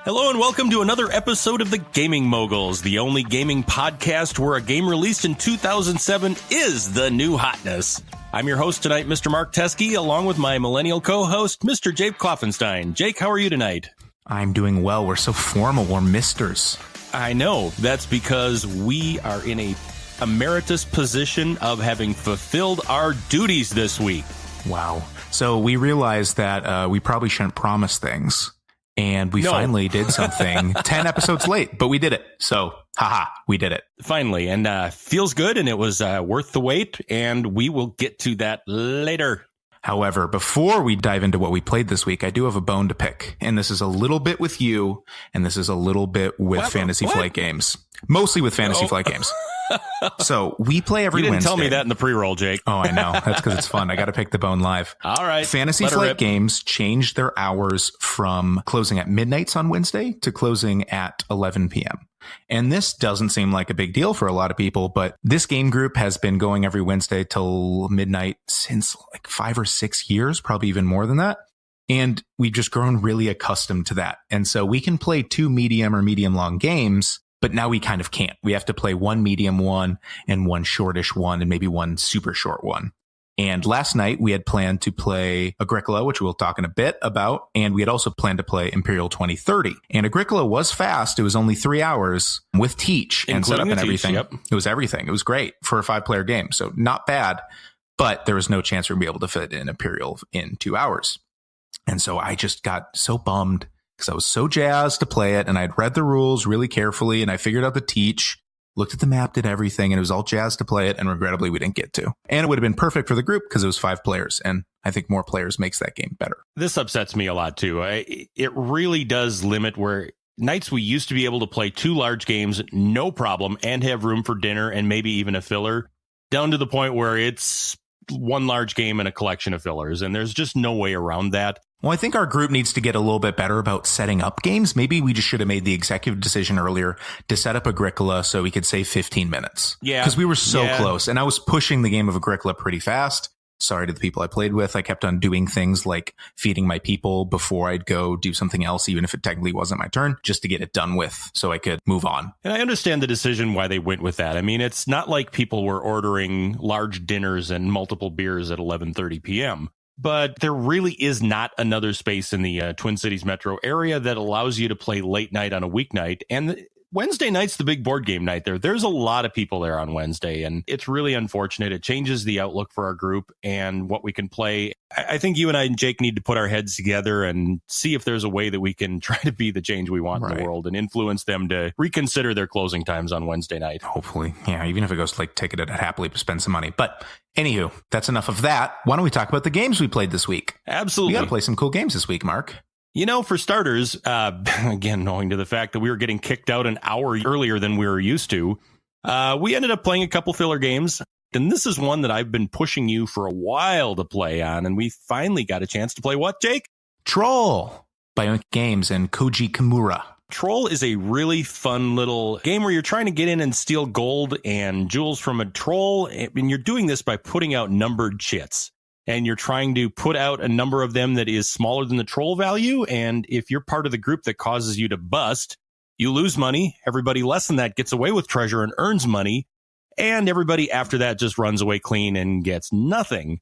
Hello and welcome to another episode of the Gaming Moguls, the only gaming podcast where a game released in 2007 is the new hotness. I'm your host tonight, Mr. Mark Teskey, along with my millennial co-host, Mr. Jake Kloffenstein. Jake, how are you tonight? I'm doing well. We're so formal. We're misters. I know. That's because we are in a emeritus position of having fulfilled our duties this week. Wow. So we realized that we probably shouldn't promise things. And we finally did something 10 episodes late, but we did it. So, we did it. Finally. And feels good. And it was worth the wait. And we will get to that later. However, before we dive into what we played this week, I do have a bone to pick. And this is a little bit with you. And this is a little bit with Fantasy Flight Games. Mostly with Fantasy Flight Games. So we play every Wednesday. You didn't tell me that in the pre-roll, Jake. Oh, I know. That's because it's fun. I got to pick the bone live. All right. Fantasy Flight Games changed their hours from closing at midnights on Wednesday to closing at 11 p.m. And this doesn't seem like a big deal for a lot of people, but this game group has been going every Wednesday till midnight since like 5 or 6 years, probably even more than that. And we've just grown really accustomed to that. And so we can play 2 medium or medium long games. But now we kind of can't. We have to play 1 medium one and 1 shortish one and maybe 1 super short one. And last night we had planned to play AgriCola, which we'll talk in a bit about. And we had also planned to play Imperial 2030. And AgriCola was fast. It was only 3 hours with teach and setup and everything. Yep. It was everything. It was great for a 5-player game. So not bad, but there was no chance we'd be able to fit in Imperial in 2 hours. And so I just got so bummed, because I was so jazzed to play it, and I'd read the rules really carefully, and I figured out the teach, looked at the map, did everything, and it was all jazzed to play it, and regrettably we didn't get to. And it would have been perfect for the group because it was 5 players, and I think more players makes that game better. This upsets me a lot, too. It really does limit where nights we used to be able to play 2 large games, no problem, and have room for dinner and maybe even a filler, down to the point where it's 1 large game and a collection of fillers, and there's just no way around that. Well, I think our group needs to get a little bit better about setting up games. Maybe we just should have made the executive decision earlier to set up AgriCola so we could save 15 minutes. Yeah. Because we were so close. And I was pushing the game of AgriCola pretty fast. Sorry to the people I played with. I kept on doing things like feeding my people before I'd go do something else, even if it technically wasn't my turn, just to get it done with so I could move on. And I understand the decision why they went with that. I mean, it's not like people were ordering large dinners and multiple beers at 11:30 p.m. But there really is not another space in the Twin Cities metro area that allows you to play late night on a weeknight. And Wednesday night's the big board game night there. There's a lot of people there on Wednesday, and it's really unfortunate. It changes the outlook for our group and what we can play. I think you and I and Jake need to put our heads together and see if there's a way that we can try to be the change we want in the world and influence them to reconsider their closing times on Wednesday night. Hopefully. Yeah, even if it goes like take it at Happily to spend some money. But anywho, that's enough of that. Why don't we talk about the games we played this week? Absolutely. We got to play some cool games this week, Mark. You know, for starters, again, owing to the fact that we were getting kicked out an hour earlier than we were used to, we ended up playing a couple filler games. And this is one that I've been pushing you for a while to play on. And we finally got a chance to play what, Jake? Troll by Oink Games and Koji Kimura. Troll is a really fun little game where you're trying to get in and steal gold and jewels from a troll. And you're doing this by putting out numbered chits. And you're trying to put out a number of them that is smaller than the troll value. And if you're part of the group that causes you to bust, you lose money. Everybody less than that gets away with treasure and earns money. And everybody after that just runs away clean and gets nothing.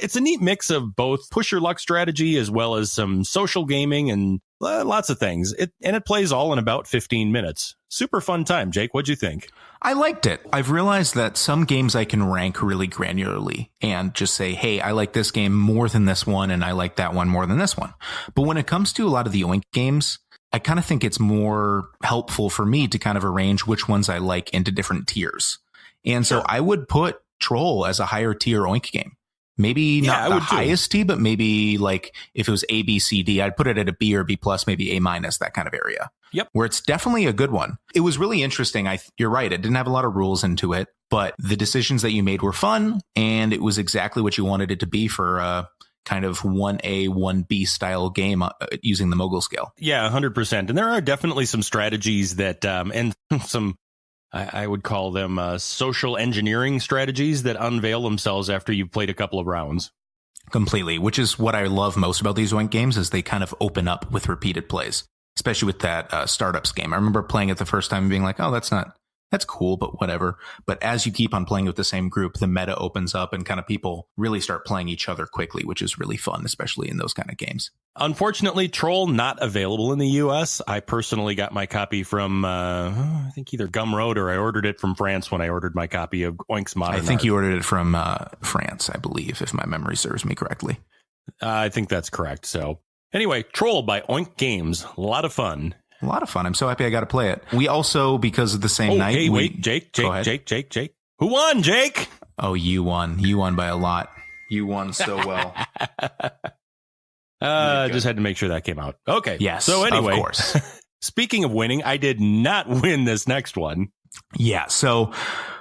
It's a neat mix of both push your luck strategy as well as some social gaming and lots of things. It plays all in about 15 minutes. Super fun time. Jake, what'd you think? I liked it. I've realized that some games I can rank really granularly and just say, hey, I like this game more than this one, and I like that one more than this one. But when it comes to a lot of the Oink games, I kind of think it's more helpful for me to kind of arrange which ones I like into different tiers. And so I would put Troll as a higher tier Oink game. Maybe not the highest T, but maybe like if it was A, B, C, D, I'd put it at a B or B plus, maybe A minus, that kind of area. Yep. Where it's definitely a good one. It was really interesting. You're right. It didn't have a lot of rules into it, but the decisions that you made were fun. And it was exactly what you wanted it to be for a kind of 1A, 1B style game using the Mogul scale. Yeah, 100%. And there are definitely some strategies that, and some, I would call them social engineering strategies that unveil themselves after you've played a couple of rounds. Completely, which is what I love most about these Oink games is they kind of open up with repeated plays. especially with that startups game. I remember playing it the first time and being like, oh, that's cool, but whatever. But as you keep on playing with the same group, the meta opens up and kind of people really start playing each other quickly, which is really fun, especially in those kind of games. Unfortunately, Troll not available in the U.S. I personally got my copy from, I think either Gumroad, or I ordered it from France when I ordered my copy of Oink's Modern I think Art. you ordered it from France, I believe, if my memory serves me correctly. I think that's correct. So anyway, Troll by Oink Games. A lot of fun. A lot of fun. I'm so happy I got to play it. We also, because of the same night. Hey, wait, Jake. Who won, Jake? Oh, you won. You won by a lot. You won so well. Just had to make sure that came out. Okay. Yes. So anyway, of course. Speaking of winning, I did not win this next one. Yeah. So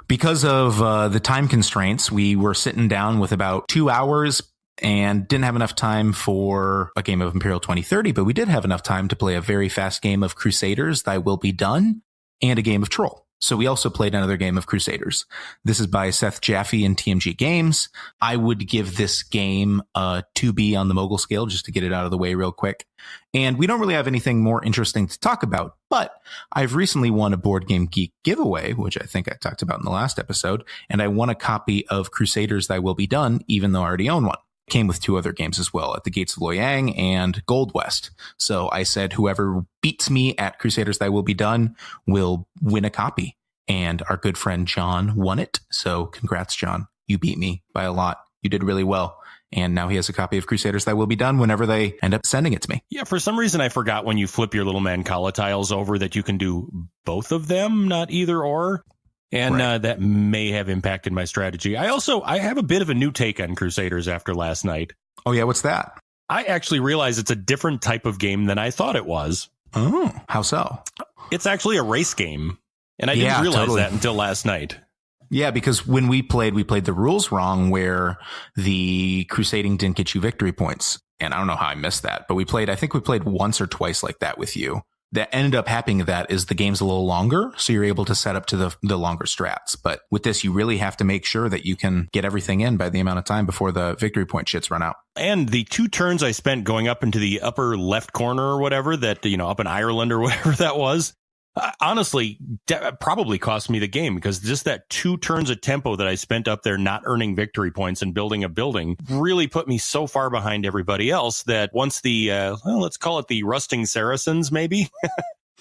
because of the time constraints, we were sitting down with about 2 hours and didn't have enough time for a game of Imperial 2030, but we did have enough time to play a very fast game of Crusaders, Thy Will Be Done, and a game of Troll. So we also played another game of Crusaders. This is by Seth Jaffe and TMG Games. I would give this game a 2B on the Mogul scale just to get it out of the way real quick. And we don't really have anything more interesting to talk about, but I've recently won a Board Game Geek giveaway, which I think I talked about in the last episode, and I won a copy of Crusaders, Thy Will Be Done, even though I already own one. Came with 2 other games as well, At the Gates of Loyang and Gold West. So I said, whoever beats me at Crusaders Thy Will Be Done will win a copy. And our good friend John won it. So congrats, John. You beat me by a lot. You did really well. And now he has a copy of Crusaders Thy Will Be Done whenever they end up sending it to me. Yeah, for some reason, I forgot when you flip your little Mancala tiles over that you can do both of them, not either or. And right. That may have impacted my strategy. I have a bit of a new take on Crusaders after last night. Oh, yeah. What's that? I actually realize it's a different type of game than I thought it was. Oh, how so? It's actually a race game. And I didn't realize that until last night. Yeah, because when we played the rules wrong where the crusading didn't get you victory points. And I don't know how I missed that, but I think we played once or twice like that with you. That ended up happening that is the game's a little longer, so you're able to set up to the longer strats. But with this, you really have to make sure that you can get everything in by the amount of time before the victory point shits run out. And the 2 turns I spent going up into the upper left corner or whatever, that, up in Ireland or whatever that was, honestly, that probably cost me the game, because just that 2 turns of tempo that I spent up there not earning victory points and building a building really put me so far behind everybody else that once the, let's call it the rusting Saracens, maybe,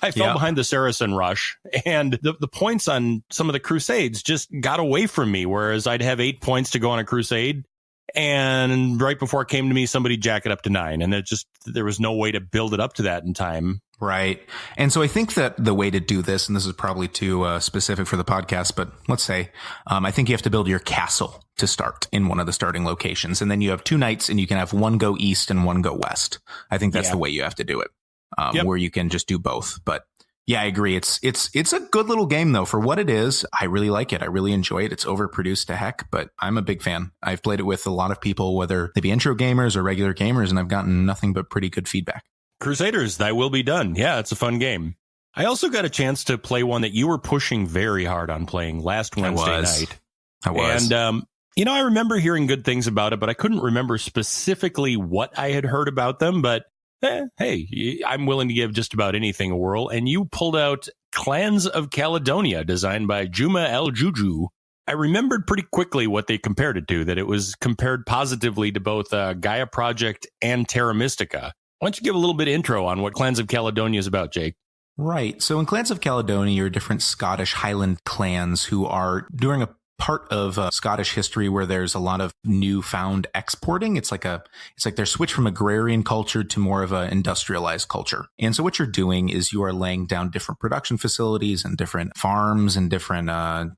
I fell behind the Saracen rush, and the points on some of the Crusades just got away from me, whereas I'd have 8 points to go on a Crusade. And right before it came to me, somebody jack it up to 9. And there was no way to build it up to that in time. Right. And so I think that the way to do this, and this is probably too specific for the podcast, but let's say, I think you have to build your castle to start in one of the starting locations. And then you have 2 knights and you can have one go east and one go west. I think that's the way you have to do it, where you can just do both. But yeah, I agree. It's a good little game, though, for what it is. I really like it. I really enjoy it. It's overproduced to heck, but I'm a big fan. I've played it with a lot of people, whether they be intro gamers or regular gamers, and I've gotten nothing but pretty good feedback. Crusaders, Thy Will Be Done. Yeah, it's a fun game. I also got a chance to play one that you were pushing very hard on playing last Wednesday night. I was. And, I remember hearing good things about it, but I couldn't remember specifically what I had heard about them. But hey, I'm willing to give just about anything a whirl. And you pulled out Clans of Caledonia, designed by Juma El Juju. I remembered pretty quickly what they compared it to, that it was compared positively to both Gaia Project and Terra Mystica. Why don't you give a little bit of intro on what Clans of Caledonia is about, Jake? Right. So in Clans of Caledonia, you're different Scottish Highland clans who are during a part of Scottish history where there's a lot of newfound exporting. It's like they're switched from agrarian culture to more of an industrialized culture. And so what you're doing is you are laying down different production facilities and different farms and different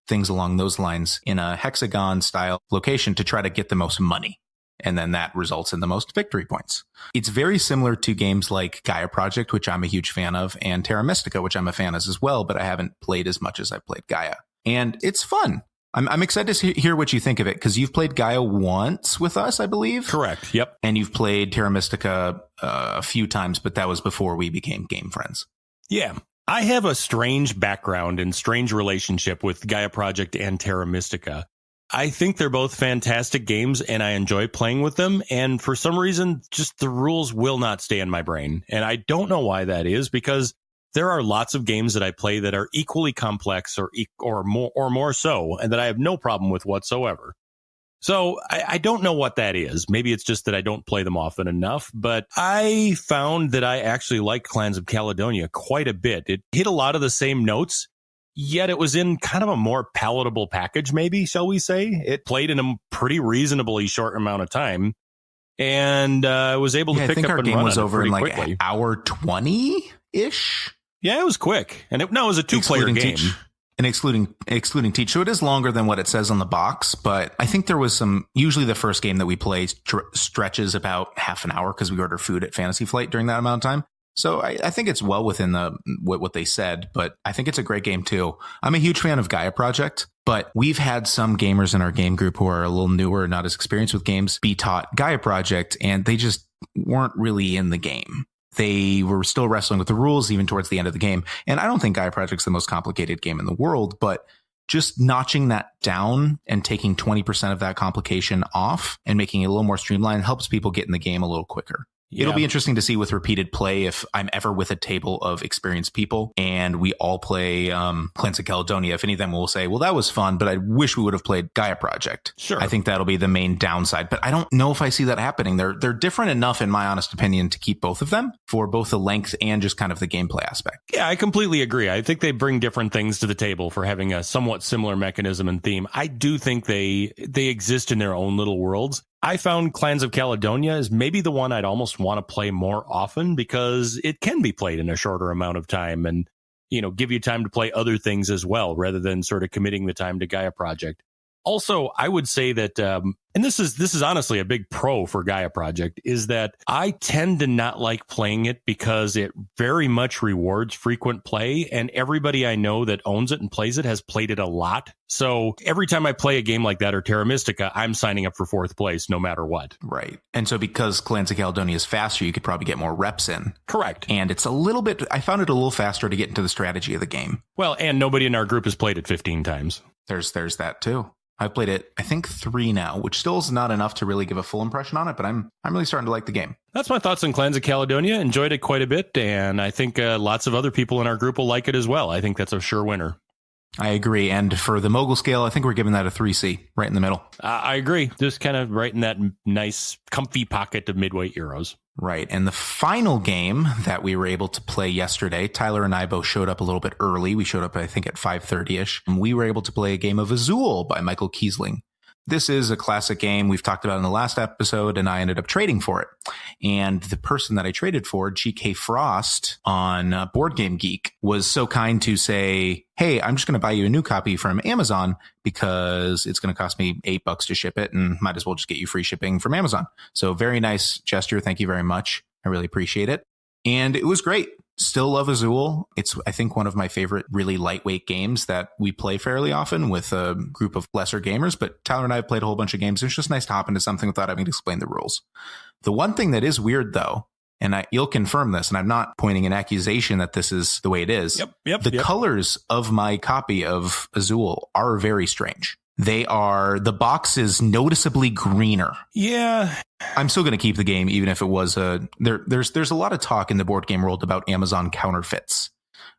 things along those lines in a hexagon style location to try to get the most money. And then that results in the most victory points. It's very similar to games like Gaia Project, which I'm a huge fan of, and Terra Mystica, which I'm a fan of as well, but I haven't played as much as I played Gaia. And it's fun. I'm excited to hear what you think of it, because you've played Gaia once with us, I believe. Correct. Yep. And you've played Terra Mystica a few times, but that was before we became game friends. Yeah. I have a strange background and strange relationship with Gaia Project and Terra Mystica. I think they're both fantastic games and I enjoy playing with them. And for some reason, just the rules will not stay in my brain. And I don't know why that is, because there are lots of games that I play that are equally complex or more so, and that I have no problem with whatsoever. So I don't know what that is. Maybe it's just that I don't play them often enough, but I found that I actually liked Clans of Caledonia quite a bit. It hit a lot of the same notes, yet it was in kind of a more palatable package, maybe, shall we say. It played in a pretty reasonably short amount of time, and I was able to pick up and run it pretty quickly. I think our game was over in like an hour 20-ish. Yeah, it was quick. And it was a 2-player game. And excluding teach. So it is longer than what it says on the box, but I think there was usually the first game that we play stretches about half an hour because we order food at Fantasy Flight during that amount of time. So I think it's well within what they said, but I think it's a great game too. I'm a huge fan of Gaia Project, but we've had some gamers in our game group who are a little newer, not as experienced with games, be taught Gaia Project, and they just weren't really in the game. They were still wrestling with the rules even towards the end of the game. And I don't think Gaia Project's the most complicated game in the world, but just notching that down and taking 20% of that complication off and making it a little more streamlined helps people get in the game a little quicker. Yeah. It'll be interesting to see with repeated play if I'm ever with a table of experienced people and we all play Clans of Caledonia. If any of them will say, well, that was fun, but I wish we would have played Gaia Project. Sure. I think that'll be the main downside, but I don't know if I see that happening. They're different enough, in my honest opinion, to keep both of them for both the length and just kind of the gameplay aspect. Yeah, I completely agree. I think they bring different things to the table for having a somewhat similar mechanism and theme. I do think they exist in their own little worlds. I found Clans of Caledonia is maybe the one I'd almost want to play more often because it can be played in a shorter amount of time and, give you time to play other things as well, rather than sort of committing the time to Gaia Project. Also, I would say that, and this is honestly a big pro for Gaia Project, is that I tend to not like playing it because it very much rewards frequent play, and everybody I know that owns it and plays it has played it a lot. So every time I play a game like that or Terra Mystica, I'm signing up for 4th place no matter what. Right. And so because Clans of Caledonia is faster, you could probably get more reps in. Correct. And it's I found it a little faster to get into the strategy of the game. Well, and nobody in our group has played it 15 times. There's that too. I've played it, I think 3 now, which still is not enough to really give a full impression on it, but I'm really starting to like the game. That's my thoughts on Clans of Caledonia. Enjoyed it quite a bit, and I think lots of other people in our group will like it as well. I think that's a sure winner. I agree. And for the Mogul scale, I think we're giving that a 3C, right in the middle. I agree. Just kind of right in that nice, comfy pocket of midweight Euros. Right. And the final game that we were able to play yesterday, Tyler and I both showed up a little bit early. We showed up, I think, at 5:30ish. And we were able to play a game of Azul by Michael Kiesling. This is a classic game we've talked about in the last episode, and I ended up trading for it. And the person that I traded for, GK Frost on Board Game Geek, was so kind to say, hey, I'm just going to buy you a new copy from Amazon because it's going to cost me $8 to ship it, and might as well just get you free shipping from Amazon. So very nice gesture. Thank you very much. I really appreciate it. And it was great. Still love Azul. It's, I think, one of my favorite really lightweight games that we play fairly often with a group of lesser gamers. But Tyler and I have played a whole bunch of games. It's just nice to hop into something without having to explain the rules. The one thing that is weird, though, and you'll confirm this, and I'm not pointing an accusation that this is the way it is. The colors of my copy of Azul are very strange. The box is noticeably greener. Yeah. I'm still going to keep the game, even if it was there's a lot of talk in the board game world about Amazon counterfeits,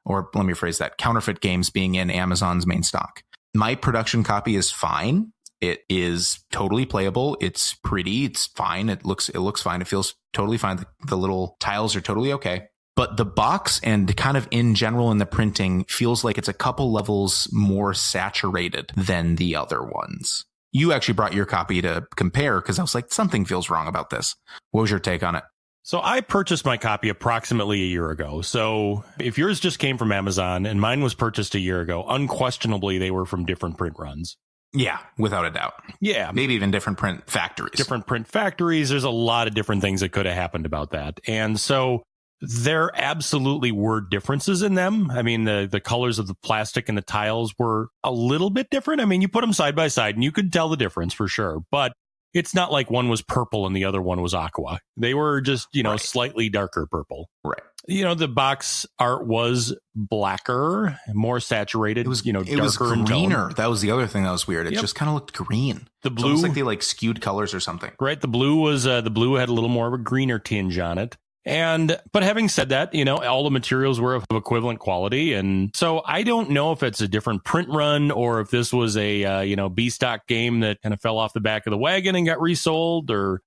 or let me rephrase that, counterfeit games being in Amazon's main stock. My production copy is fine. It is totally playable. It's pretty. It's fine. It looks fine. It feels totally fine. The little tiles are totally okay. But the box and kind of in general in the printing feels like it's a couple levels more saturated than the other ones. You actually brought your copy to compare because I was like, something feels wrong about this. What was your take on it? So I purchased my copy approximately a year ago. So if yours just came from Amazon and mine was purchased a year ago, unquestionably, they were from different print runs. Yeah, without a doubt. Yeah. Maybe even different print factories. Different print factories. There's a lot of different things that could have happened about that. And so there absolutely were differences in them. I mean, the colors of the plastic and the tiles were a little bit different. I mean, you put them side by side and you could tell the difference for sure. But It's not like one was purple and the other one was aqua. They were just, slightly darker purple. Right. The box art was blacker, more saturated. It was, darker it was greener. in tone. That was the other thing that was weird. It just kind of looked green. The blue, it's almost like they skewed colors or something. Right. The blue had a little more of a greener tinge on it. But having said that, all the materials were of equivalent quality. And so I don't know if it's a different print run or if this was a, B-stock game that kind of fell off the back of the wagon and got resold, or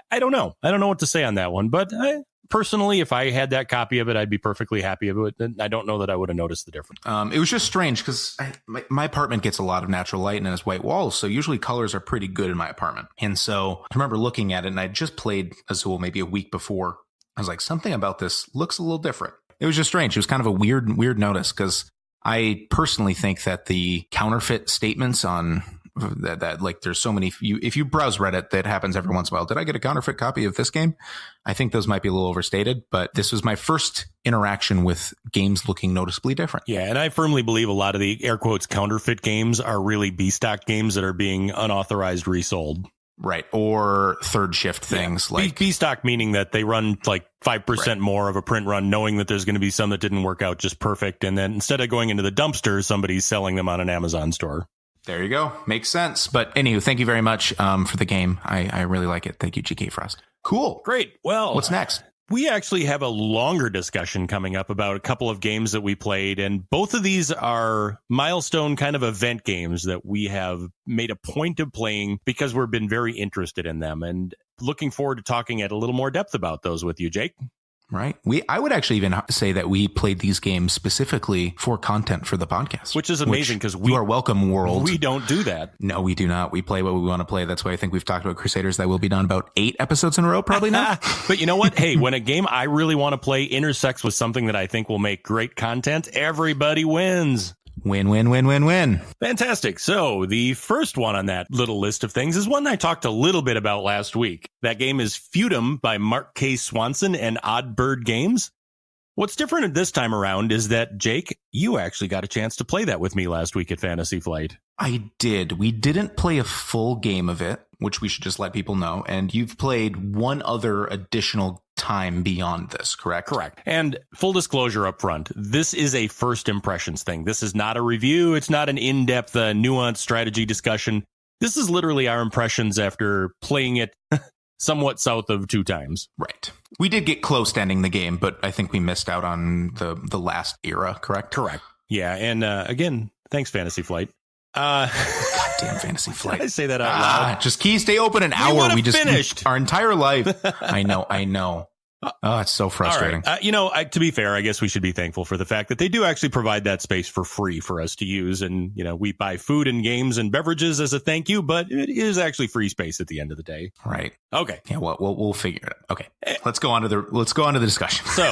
I don't know. I don't know what to say on that one. But personally, if I had that copy of it, I'd be perfectly happy with it. I don't know that I would have noticed the difference. It was just strange because my apartment gets a lot of natural light and it has white walls. So usually colors are pretty good in my apartment. And so I remember looking at it, and I just played Azul maybe a week before. I was like, something about this looks a little different. It was just strange. It was kind of a weird notice because I personally think that the counterfeit statements on that like there's so many, if you browse Reddit, that happens every once in a while. Did I get a counterfeit copy of this game? I think those might be a little overstated, but this was my first interaction with games looking noticeably different. Yeah, and I firmly believe a lot of the air quotes counterfeit games are really B-stock games that are being unauthorized resold. Right. Or third shift things like B-stock, meaning that they run like 5% more of a print run, knowing that there's going to be some that didn't work out just perfect. And then instead of going into the dumpster, somebody's selling them on an Amazon store. There you go. Makes sense. But anywho, thank you very much for the game. I really like it. Thank you, GK Frost. Cool. Great. Well, what's next? We actually have a longer discussion coming up about a couple of games that we played, and both of these are milestone kind of event games that we have made a point of playing because we've been very interested in them, and looking forward to talking at a little more depth about those with you, Jake. Right. I would actually even say that we played these games specifically for content for the podcast. Which is amazing because you are welcome, world. We don't do that. No, we do not. We play what we want to play. That's why I think we've talked about Crusaders that will be done about 8 episodes in a row, probably now. But you know what? Hey, when a game I really want to play intersects with something that I think will make great content, everybody wins. Win, win, win, win, win. Fantastic. So the first one on that little list of things is one I talked a little bit about last week. That game is Feudum by Mark K. Swanson and Odd Bird Games. What's different this time around is that, Jake, you actually got a chance to play that with me last week at Fantasy Flight. I did. We didn't play a full game of it, which we should just let people know. And you've played one other additional time beyond this, correct? Correct. And full disclosure up front, this is a first impressions thing. This is not a review. It's not an in-depth, nuanced strategy discussion. This is literally our impressions after playing it somewhat south of 2 times. Right. We did get close to ending the game, but I think we missed out on the last era, correct? Correct. Yeah. And again, thanks, Fantasy Flight. Goddamn Fantasy Flight. I say that out loud. Just keys stay open an hour. We just finished our entire life. I know. Oh, it's so frustrating. All right. To be fair, I guess we should be thankful for the fact that they do actually provide that space for free for us to use. And, we buy food and games and beverages as a thank you, but it is actually free space at the end of the day. Right. Okay. Yeah. Well, we'll figure it out. Okay. Let's go on to the discussion. So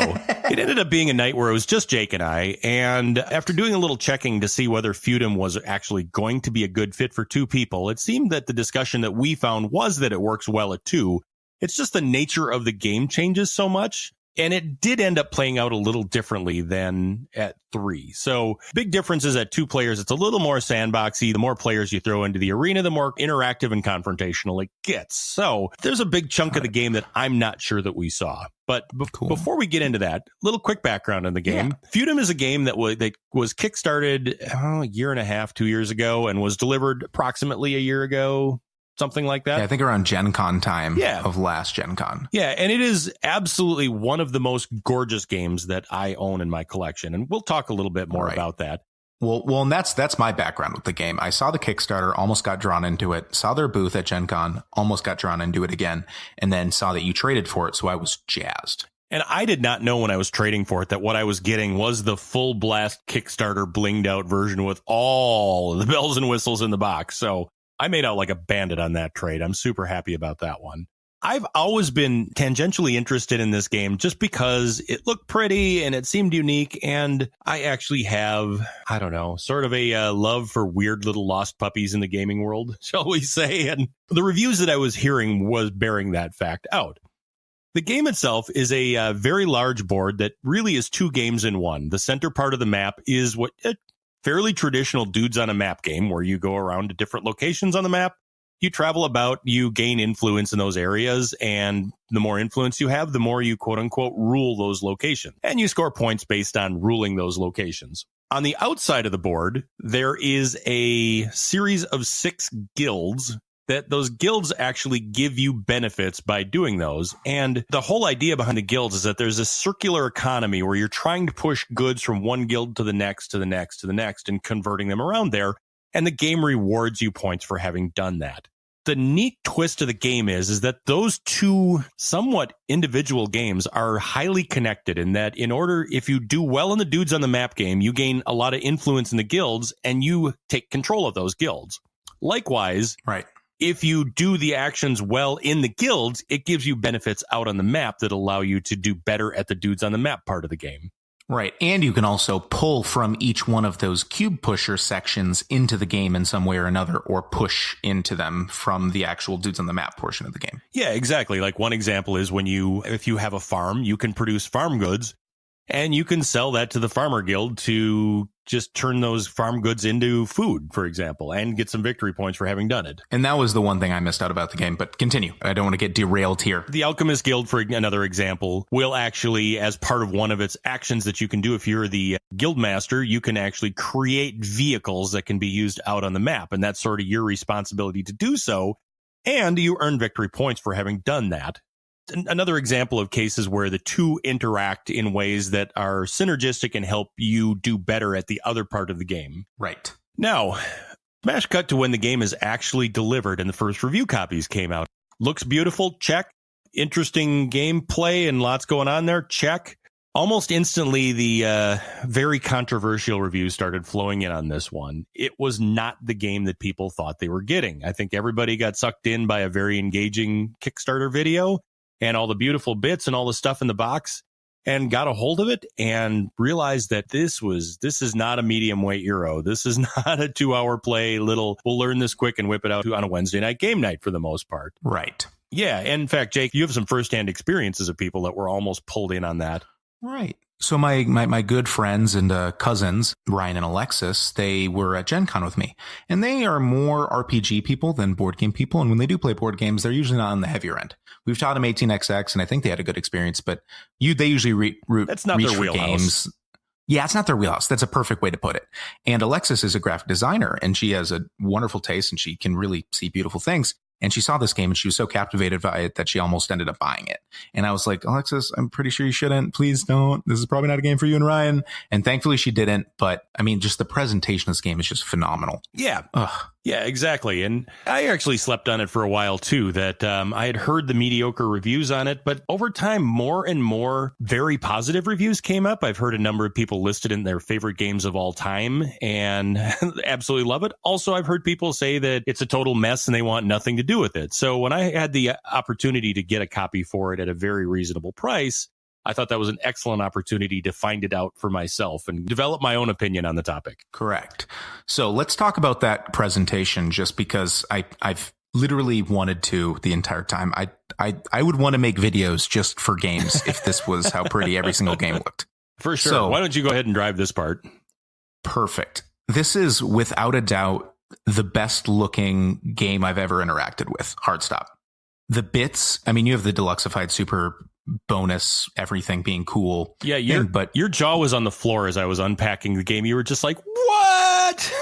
it ended up being a night where it was just Jake and I. And after doing a little checking to see whether Feudum was actually going to be a good fit for 2 people, it seemed that the discussion that we found was that it works well at 2. It's just the nature of the game changes so much. And it did end up playing out a little differently than at 3. So big differences at 2 players. It's a little more sandboxy. The more players you throw into the arena, the more interactive and confrontational it gets. So there's a big chunk of the game that I'm not sure that we saw. But before we get into that, little quick background on the game. Yeah. Feudum is a game that was kickstarted a year and a half, 2 years ago, and was delivered approximately a year ago. Something like that. Yeah, I think around Gen Con time of last Gen Con. Yeah, and it is absolutely one of the most gorgeous games that I own in my collection. And we'll talk a little bit more about that. Well, and that's my background with the game. I saw the Kickstarter, almost got drawn into it, saw their booth at Gen Con, almost got drawn into it again, and then saw that you traded for it, so I was jazzed. And I did not know when I was trading for it that what I was getting was the full blast Kickstarter blinged out version with all the bells and whistles in the box. So I made out like a bandit on that trade. I'm super happy about that one. I've always been tangentially interested in this game just because it looked pretty and it seemed unique. And I actually have, sort of a love for weird little lost puppies in the gaming world, shall we say. And the reviews that I was hearing was bearing that fact out. The game itself is a very large board that really is 2 games in one. The center part of the map is what fairly traditional dudes on a map game where you go around to different locations on the map You travel about, you gain influence in those areas, and the more influence you have, the more you quote unquote rule those locations. And you score points based on ruling those locations. On the outside of the board, there is a series of 6 guilds that those guilds actually give you benefits by doing those. And the whole idea behind the guilds is that there's a circular economy where you're trying to push goods from one guild to the next, to the next, to the next, and converting them around there. And the game rewards you points for having done that. The neat twist of the game is that those two somewhat individual games are highly connected in that if you do well in the dudes on the map game, you gain a lot of influence in the guilds and you take control of those guilds. Likewise, right. If you do the actions well in the guilds, it gives you benefits out on the map that allow you to do better at the dudes on the map part of the game. Right. And you can also pull from each one of those cube pusher sections into the game in some way or another, or push into them from the actual dudes on the map portion of the game. Yeah, exactly. Like one example is if you have a farm, you can produce farm goods and you can sell that to the farmer guild to just turn those farm goods into food, for example, and get some victory points for having done it. And that was the one thing I missed out about the game, but continue. I don't want to get derailed here. The Alchemist Guild, for another example, will actually, as part of one of its actions that you can do if you're the guild master, you can actually create vehicles that can be used out on the map. And that's sort of your responsibility to do so. And you earn victory points for having done that. Another example of cases where the two interact in ways that are synergistic and help you do better at the other part of the game. Right. Now, smash cut to when the game is actually delivered and the first review copies came out. Looks beautiful, check. Interesting gameplay and lots going on there, check. Almost instantly, the very controversial reviews started flowing in on this one. It was not the game that people thought they were getting. I think everybody got sucked in by a very engaging Kickstarter video and all the beautiful bits and all the stuff in the box, and got a hold of it and realized that this is not a medium weight Euro. This is not a 2-hour play we'll learn this quick and whip it out on a Wednesday night game night for the most part. Right. Yeah. And in fact, Jake, you have some firsthand experiences of people that were almost pulled in on that. Right. So my good friends and cousins, Ryan and Alexis, they were at Gen Con with me, and they are more RPG people than board game people. And when they do play board games, they're usually not on the heavier end. We've taught them 18xx, and I think they had a good experience, but they usually that's not reach their for wheelhouse. Games. Yeah, it's not their wheelhouse. That's a perfect way to put it. And Alexis is a graphic designer, and she has a wonderful taste, and she can really see beautiful things. And she saw this game and she was so captivated by it that she almost ended up buying it. And I was like, Alexis, I'm pretty sure you shouldn't. Please don't. This is probably not a game for you and Ryan. And thankfully she didn't. But I mean, just the presentation of this game is just phenomenal. Yeah. Ugh. Yeah, exactly. And I actually slept on it for a while, too, that I had heard the mediocre reviews on it. But over time, more and more very positive reviews came up. I've heard a number of people listed in their favorite games of all time and absolutely love it. Also, I've heard people say that it's a total mess and they want nothing to do with it. So when I had the opportunity to get a copy for it at a very reasonable price, I thought that was an excellent opportunity to find it out for myself and develop my own opinion on the topic. Correct. So let's talk about that presentation, just because I've literally wanted to the entire time. I would want to make videos just for games if this was how pretty every single game looked. For sure. So, why don't you go ahead and drive this part? Perfect. This is without a doubt the best looking game I've ever interacted with. Hard stop. The bits, I mean, you have the deluxified super bonus, everything being cool. Yeah, your jaw was on the floor as I was unpacking the game. You were just like, what?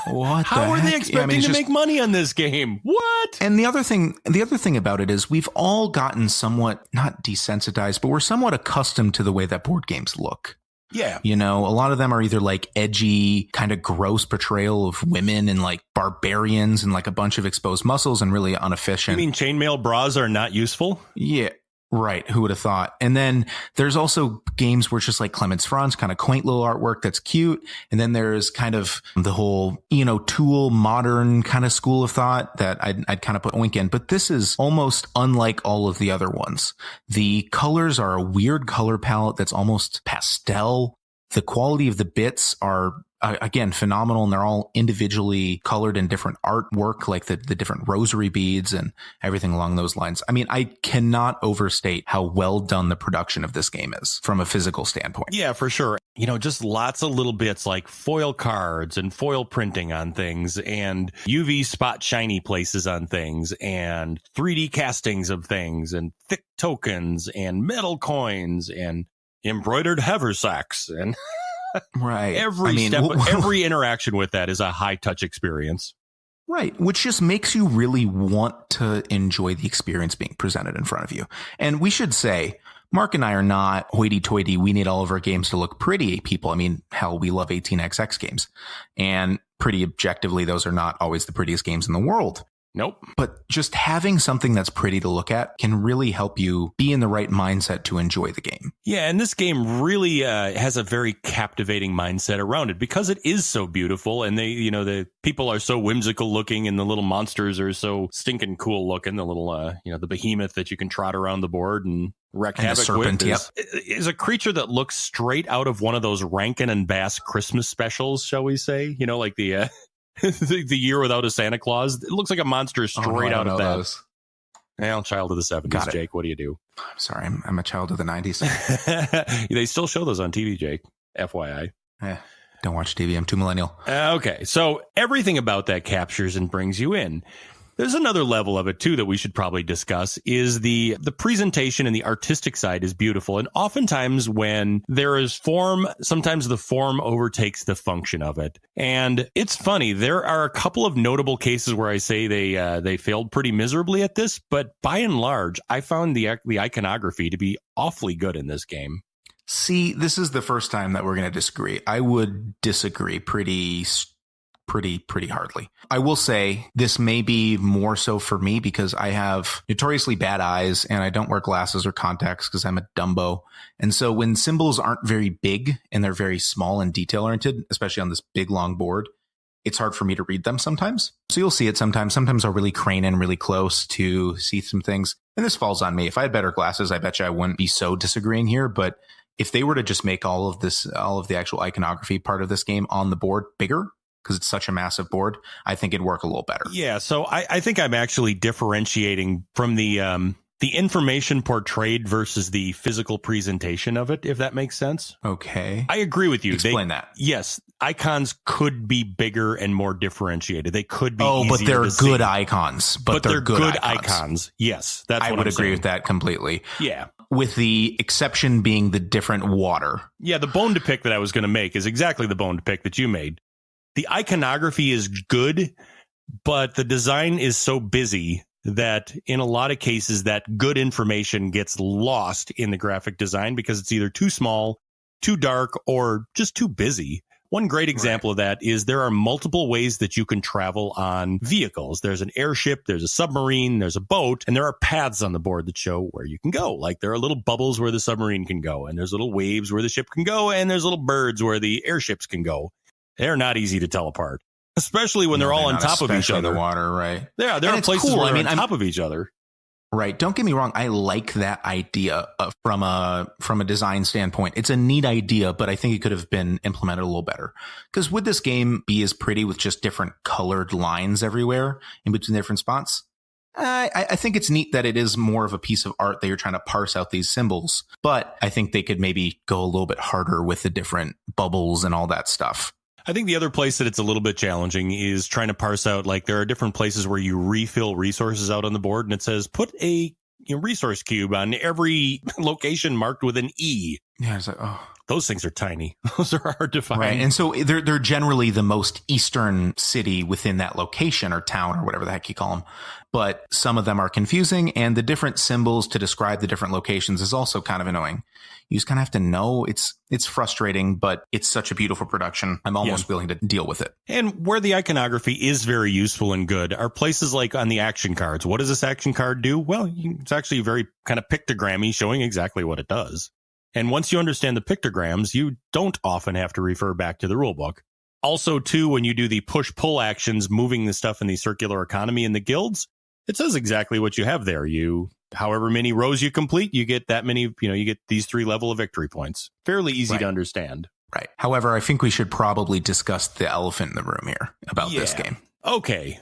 What? How are they expecting to make money on this game? What? And the other thing about it is we've all gotten somewhat, not desensitized, but we're somewhat accustomed to the way that board games look. Yeah. You know, a lot of them are either like edgy, kind of gross portrayal of women and like barbarians and like a bunch of exposed muscles and really inefficient. You mean chainmail bras are not useful? Yeah. Right. Who would have thought? And then there's also games where it's just like Clemens Franz, kind of quaint little artwork that's cute. And then there's kind of the whole, Tool modern kind of school of thought that I'd kind of put Oink in. But this is almost unlike all of the other ones. The colors are a weird color palette that's almost pastel. The quality of the bits are again, phenomenal. And they're all individually colored in different artwork, like the different rosary beads and everything along those lines. I mean, I cannot overstate how well done the production of this game is from a physical standpoint. Yeah, for sure. Just lots of little bits like foil cards and foil printing on things and UV spot shiny places on things and 3D castings of things and thick tokens and metal coins and embroidered haversacks and right. Every interaction with that is a high touch experience. Right. Which just makes you really want to enjoy the experience being presented in front of you. And we should say, Mark and I are not hoity-toity, we need all of our games to look pretty people. I mean, hell, we love 18xx games. And pretty objectively, those are not always the prettiest games in the world. Nope. But just having something that's pretty to look at can really help you be in the right mindset to enjoy the game. Yeah, and this game really has a very captivating mindset around it because it is so beautiful, and the people are so whimsical looking, and the little monsters are so stinking cool looking. The little the behemoth that you can trot around the board and wreak havoc serpent, with is a creature that looks straight out of one of those Rankin and Bass Christmas specials, shall we say? Like the the year without a Santa Claus. It looks like a monster straight out of that. Those. Well, child of the 70s, Jake. What do you do? I'm sorry. I'm a child of the 90s. They still show those on TV, Jake. FYI. Don't watch TV. I'm too millennial. Okay. So everything about that captures and brings you in. There's another level of it, too, that we should probably discuss is the presentation and the artistic side is beautiful. And oftentimes when there is form, sometimes the form overtakes the function of it. And it's funny. There are a couple of notable cases where I say they failed pretty miserably at this. But by and large, I found the iconography to be awfully good in this game. See, this is the first time that we're going to disagree. I would disagree pretty hardly. I will say this may be more so for me because I have notoriously bad eyes and I don't wear glasses or contacts because I'm a Dumbo. And so when symbols aren't very big and they're very small and detail oriented, especially on this big long board, it's hard for me to read them sometimes. So you'll see it sometimes. Sometimes I'll really crane in really close to see some things. And this falls on me. If I had better glasses, I bet you I wouldn't be so disagreeing here. But if they were to just make all of the actual iconography part of this game on the board bigger, because it's such a massive board, I think it'd work a little better. Yeah, so I think I'm actually differentiating from the information portrayed versus the physical presentation of it, if that makes sense. Okay. I agree with you. Explain that. Yes, icons could be bigger and more differentiated. They could be easier but they're to good see. icons. But they're good icons. Yes, that's I what would I'm agree saying. with that completely. Yeah. With the exception being the different water. Yeah, the bone to pick that I was going to make is exactly the bone to pick that you made. The iconography is good, but the design is so busy that in a lot of cases that good information gets lost in the graphic design because it's either too small, too dark, or just too busy. One great example of that is there are multiple ways that you can travel on vehicles. There's an airship, there's a submarine, there's a boat, and there are paths on the board that show where you can go. Like there are little bubbles where the submarine can go, and there's little waves where the ship can go, and there's little birds where the airships can go. They're not easy to tell apart, especially when they're all on top of each other. The water, right? Yeah, there are places where they're on top of each other. Right. Don't get me wrong. I like that idea from a design standpoint. It's a neat idea, but I think it could have been implemented a little better. Because would this game be as pretty with just different colored lines everywhere in between different spots? I think it's neat that it is more of a piece of art that you're trying to parse out these symbols, but I think they could maybe go a little bit harder with the different bubbles and all that stuff. I think the other place that it's a little bit challenging is trying to parse out, like there are different places where you refill resources out on the board and it says put a resource cube on every location marked with an E. Yeah, it's like, oh. Those things are tiny. Those are hard to find. Right. And so they're generally the most eastern city within that location or town or whatever the heck you call them. But some of them are confusing, and the different symbols to describe the different locations is also kind of annoying. You just kind of have to know. It's frustrating, but it's such a beautiful production. I'm almost willing to deal with it. And where the iconography is very useful and good are places like on the action cards. What does this action card do? Well, it's actually very kind of pictogrammy, showing exactly what it does. And once you understand the pictograms, you don't often have to refer back to the rule book. Also, too, when you do the push-pull actions, moving the stuff in the circular economy in the guilds, it says exactly what you have there. However many rows you complete, you get that many, you get these 3 level of victory points. Fairly easy to understand. Right. However, I think we should probably discuss the elephant in the room here about this game. Okay.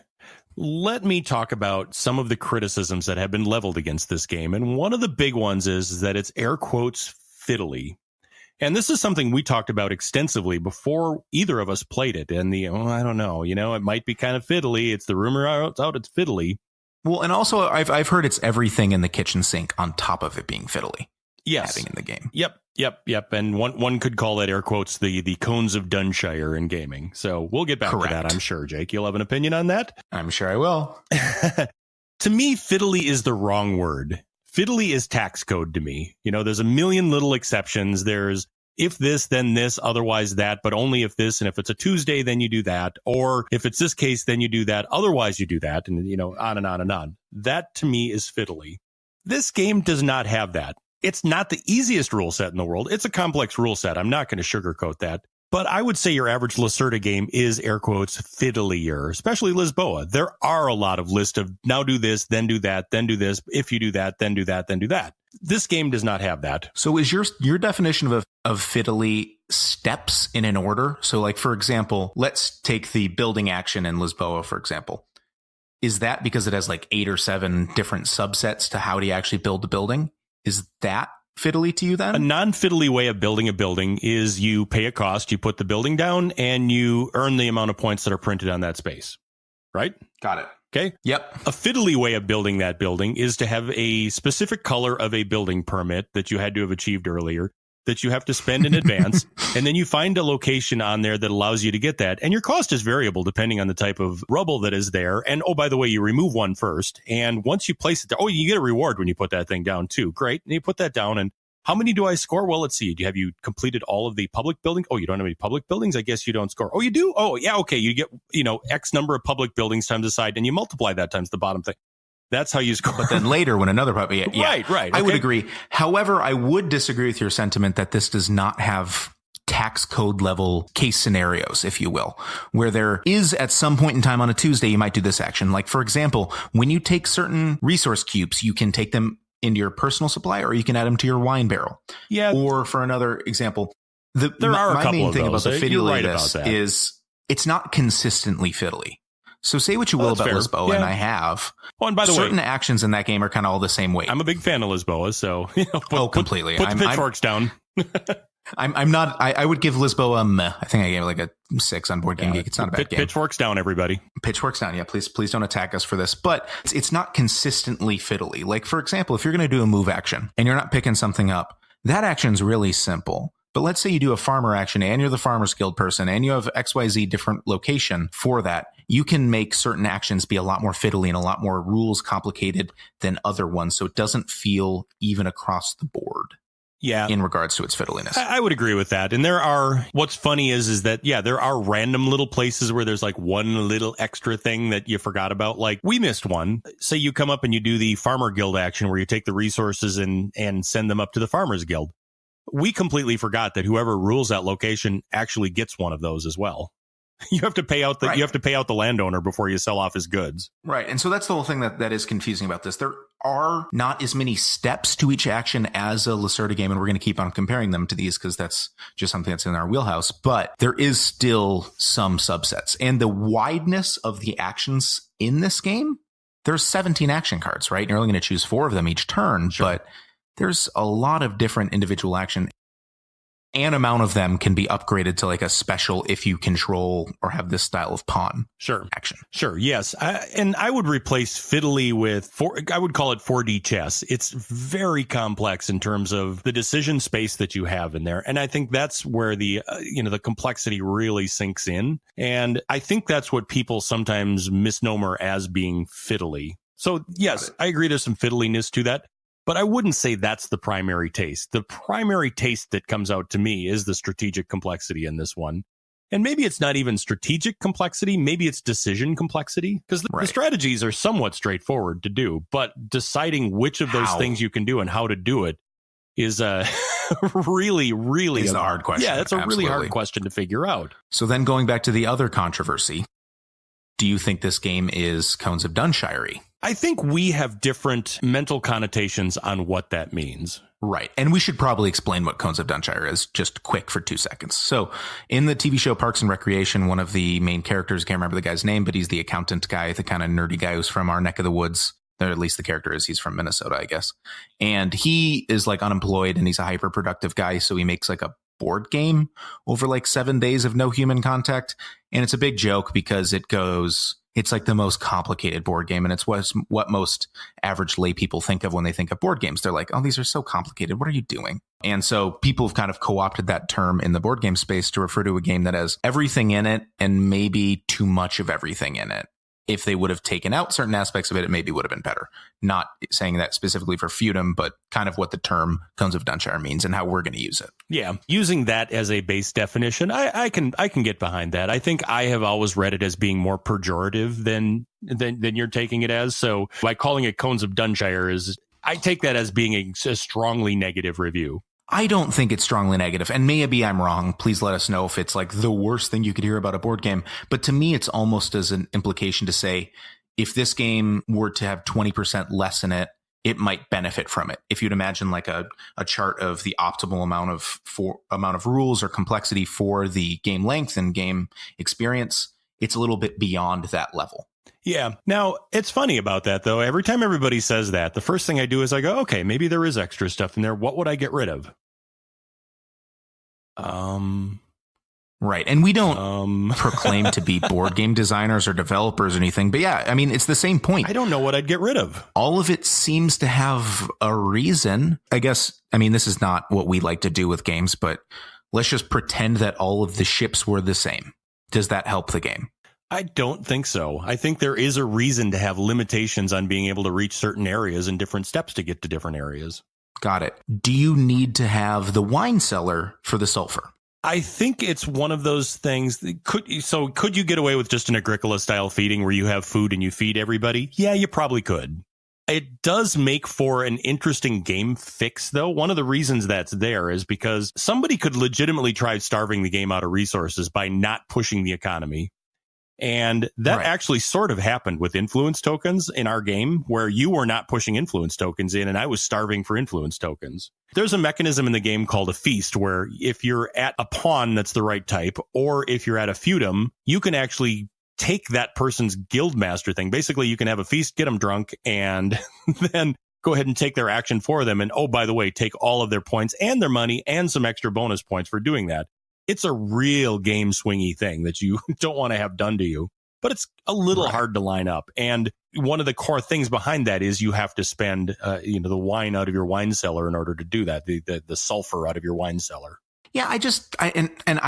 Let me talk about some of the criticisms that have been leveled against this game. And one of the big ones is that it's air quotes fiddly. And this is something we talked about extensively before either of us played it. And I don't know, it might be kind of fiddly. It's the rumor out, it's fiddly. Well, and also I've heard it's everything in the kitchen sink on top of it being fiddly. Yes. Having in the game. Yep. And one could call it air quotes the cones of Dunshire in gaming. So we'll get back to that, I'm sure. Jake, you'll have an opinion on that? I'm sure I will. To me, fiddly is the wrong word. Fiddly is tax code to me. There's a million little exceptions. There's if this, then this, otherwise that, but only if this. And if it's a Tuesday, then you do that. Or if it's this case, then you do that. Otherwise, you do that. And, on and on and on. That to me is fiddly. This game does not have that. It's not the easiest rule set in the world. It's a complex rule set. I'm not going to sugarcoat that. But I would say your average Lacerda game is, air quotes, fiddlier, especially Lisboa. There are a lot of lists of now do this, then do that, then do this. If you do that, then do that, then do that. This game does not have that. So is your definition of fiddly steps in an order? So like, for example, let's take the building action in Lisboa, for example. Is that because it has like 8 or 7 different subsets to how do you actually build the building? Is that fiddly to you then? A non-fiddly way of building a building is you pay a cost, you put the building down, and you earn the amount of points that are printed on that space. Right? Got it. Okay. Yep. A fiddly way of building that building is to have a specific color of a building permit that you had to have achieved earlier that you have to spend in advance. And then you find a location on there that allows you to get that. And your cost is variable depending on the type of rubble that is there. And oh, by the way, you remove one first. And once you place it there, you get a reward when you put that thing down too. Great. And you put that down. And how many do I score? Well, let's see. Have you completed all of the public buildings? Oh, you don't have any public buildings? I guess you don't score. Oh, you do? Oh, yeah. Okay. You get, X number of public buildings times the side, and you multiply that times the bottom thing. That's how you score. But then later when another puppy, Right. Okay. I would agree. However, I would disagree with your sentiment that this does not have tax code level case scenarios, if you will, where there is at some point in time on a Tuesday, you might do this action. Like, for example, when you take certain resource cubes, you can take them into your personal supply or you can add them to your wine barrel. Yeah. Or for another example, my main thing about the fiddly is it's not consistently fiddly. So say what you will about Lisboa, and I have. Oh, and by the way, certain actions in that game are kind of all the same weight. I'm a big fan of Lisboa, so completely. Put the pitchforks down. I'm not. I would give Lisboa a meh. I think I gave it like a 6 on Board Game Geek. It's not a bad game. Pitchforks down, everybody. Pitchforks down. Yeah, please don't attack us for this. But it's not consistently fiddly. Like, for example, if you're going to do a move action and you're not picking something up, that action's really simple. But let's say you do a farmer action and you're the Farmers Guild person and you have XYZ different location for that. You can make certain actions be a lot more fiddly and a lot more rules complicated than other ones. So it doesn't feel even across the board. Yeah. In regards to its fiddliness. I would agree with that. And what's funny is that, there are random little places where there's like one little extra thing that you forgot about. Like we missed one. Say you come up and you do the Farmer Guild action where you take the resources and send them up to the Farmers Guild. We completely forgot that whoever rules that location actually gets one of those as well. You have to pay out you have to pay out the landowner before you sell off his goods. Right. And so that's the whole thing that is confusing about this. There are not as many steps to each action as a Lacerda game, and we're going to keep on comparing them to these because that's just something that's in our wheelhouse. But there is still some subsets. And the wideness of the actions in this game, there's 17 action cards, right? And you're only going to choose 4 of them each turn, sure. But there's a lot of different individual action. An amount of them can be upgraded to like a special if you control or have this style of pawn action. Sure. Yes. And I would replace fiddly with I would call it 4D chess. It's very complex in terms of the decision space that you have in there. And I think that's where the complexity really sinks in. And I think that's what people sometimes misnomer as being fiddly. So yes, I agree. There's some fiddliness to that. But I wouldn't say that's the primary taste. The primary taste that comes out to me is the strategic complexity in this one. And maybe it's not even strategic complexity. Maybe it's decision complexity, because the strategies are somewhat straightforward to do. But deciding which of those things you can do and how to do it is really a hard question. Yeah, it's a really hard question to figure out. So then going back to the other controversy, do you think this game is Cones of Dunshire-y? I think we have different mental connotations on what that means. Right. And we should probably explain what Cones of Dunshire is, just quick for 2 seconds. So in the TV show Parks and Recreation, one of the main characters, can't remember the guy's name, but he's the accountant guy, the kind of nerdy guy who's from our neck of the woods. Or at least the character is. He's from Minnesota, I guess. And he is like unemployed and he's a hyper productive guy. So he makes like a board game over like 7 days of no human contact. And it's a big joke because it's like the most complicated board game. And it's what most average lay people think of when they think of board games. They're like, oh, these are so complicated. What are you doing? And so people have kind of co-opted that term in the board game space to refer to a game that has everything in it and maybe too much of everything in it. If they would have taken out certain aspects of it, it maybe would have been better. Not saying that specifically for Feudum, but kind of what the term Cones of Dunshire means and how we're going to use it. Yeah, using that as a base definition, I can get behind that. I think I have always read it as being more pejorative than you're taking it as. So by calling it Cones of Dunshire, I take that as being a strongly negative review. I don't think it's strongly negative, and maybe I'm wrong. Please let us know if it's like the worst thing you could hear about a board game. But to me, it's almost as an implication to say, if this game were to have 20% less in it, it might benefit from it. If you'd imagine like a chart of the optimal amount of rules or complexity for the game length and game experience, it's a little bit beyond that level. Yeah. Now, it's funny about that, though. Every time everybody says that, the first thing I do is I go, okay, maybe there is extra stuff in there. What would I get rid of? Right. And we don't proclaim to be board game designers or developers or anything. But yeah, I mean, it's the same point. I don't know what I'd get rid of. All of it seems to have a reason. I guess, I mean, this is not what we like to do with games, but let's just pretend that all of the ships were the same. Does that help the game? I don't think so. I think there is a reason to have limitations on being able to reach certain areas and different steps to get to different areas. Got it. Do you need to have the wine cellar for the sulfur? I think it's one of those things. Could you get away with just an AgriCola style feeding where you have food and you feed everybody? Yeah, you probably could. It does make for an interesting game fix, though. One of the reasons that's there is because somebody could legitimately try starving the game out of resources by not pushing the economy. And that actually sort of happened with influence tokens in our game, where you were not pushing influence tokens in and I was starving for influence tokens. There's a mechanism in the game called a feast, where if you're at a pawn that's the right type, or if you're at a feudum, you can actually take that person's guild master thing. Basically, you can have a feast, get them drunk, and then go ahead and take their action for them. And oh, by the way, take all of their points and their money and some extra bonus points for doing that. It's a real game swingy thing that you don't want to have done to you, but it's a little hard to line up. And one of the core things behind that is you have to spend, the wine out of your wine cellar in order to do that, the sulfur out of your wine cellar. Yeah, I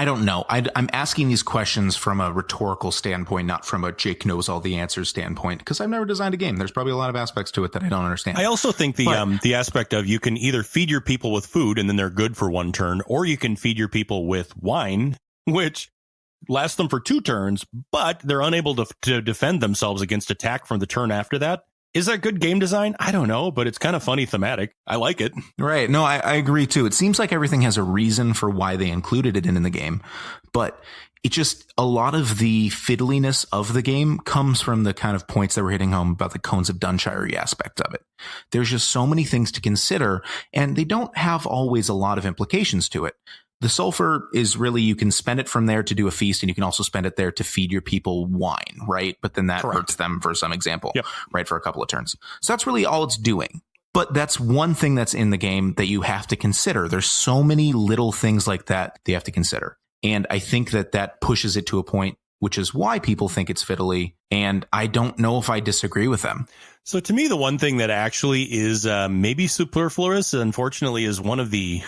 don't know. I'm asking these questions from a rhetorical standpoint, not from a Jake knows all the answers standpoint, because I've never designed a game. There's probably a lot of aspects to it that I don't understand. I also think the aspect of you can either feed your people with food and then they're good for one turn, or you can feed your people with wine, which lasts them for 2 turns, but they're unable to defend themselves against attack from the turn after that. Is that good game design? I don't know, but it's kind of funny thematic. I like it. Right. No, I agree too. It seems like everything has a reason for why they included it in the game, but it just, a lot of the fiddliness of the game comes from the kind of points that we're hitting home about the Cones of Dunshire aspect of it. There's just so many things to consider, and they don't have always a lot of implications to it. The sulfur is really, you can spend it from there to do a feast, and you can also spend it there to feed your people wine, right? But then that hurts them for some example, right? For a couple of turns. So that's really all it's doing. But that's one thing that's in the game that you have to consider. There's so many little things like that you have to consider. And I think that pushes it to a point, which is why people think it's fiddly. And I don't know if I disagree with them. So to me, the one thing that actually is maybe superfluous, unfortunately, is one of the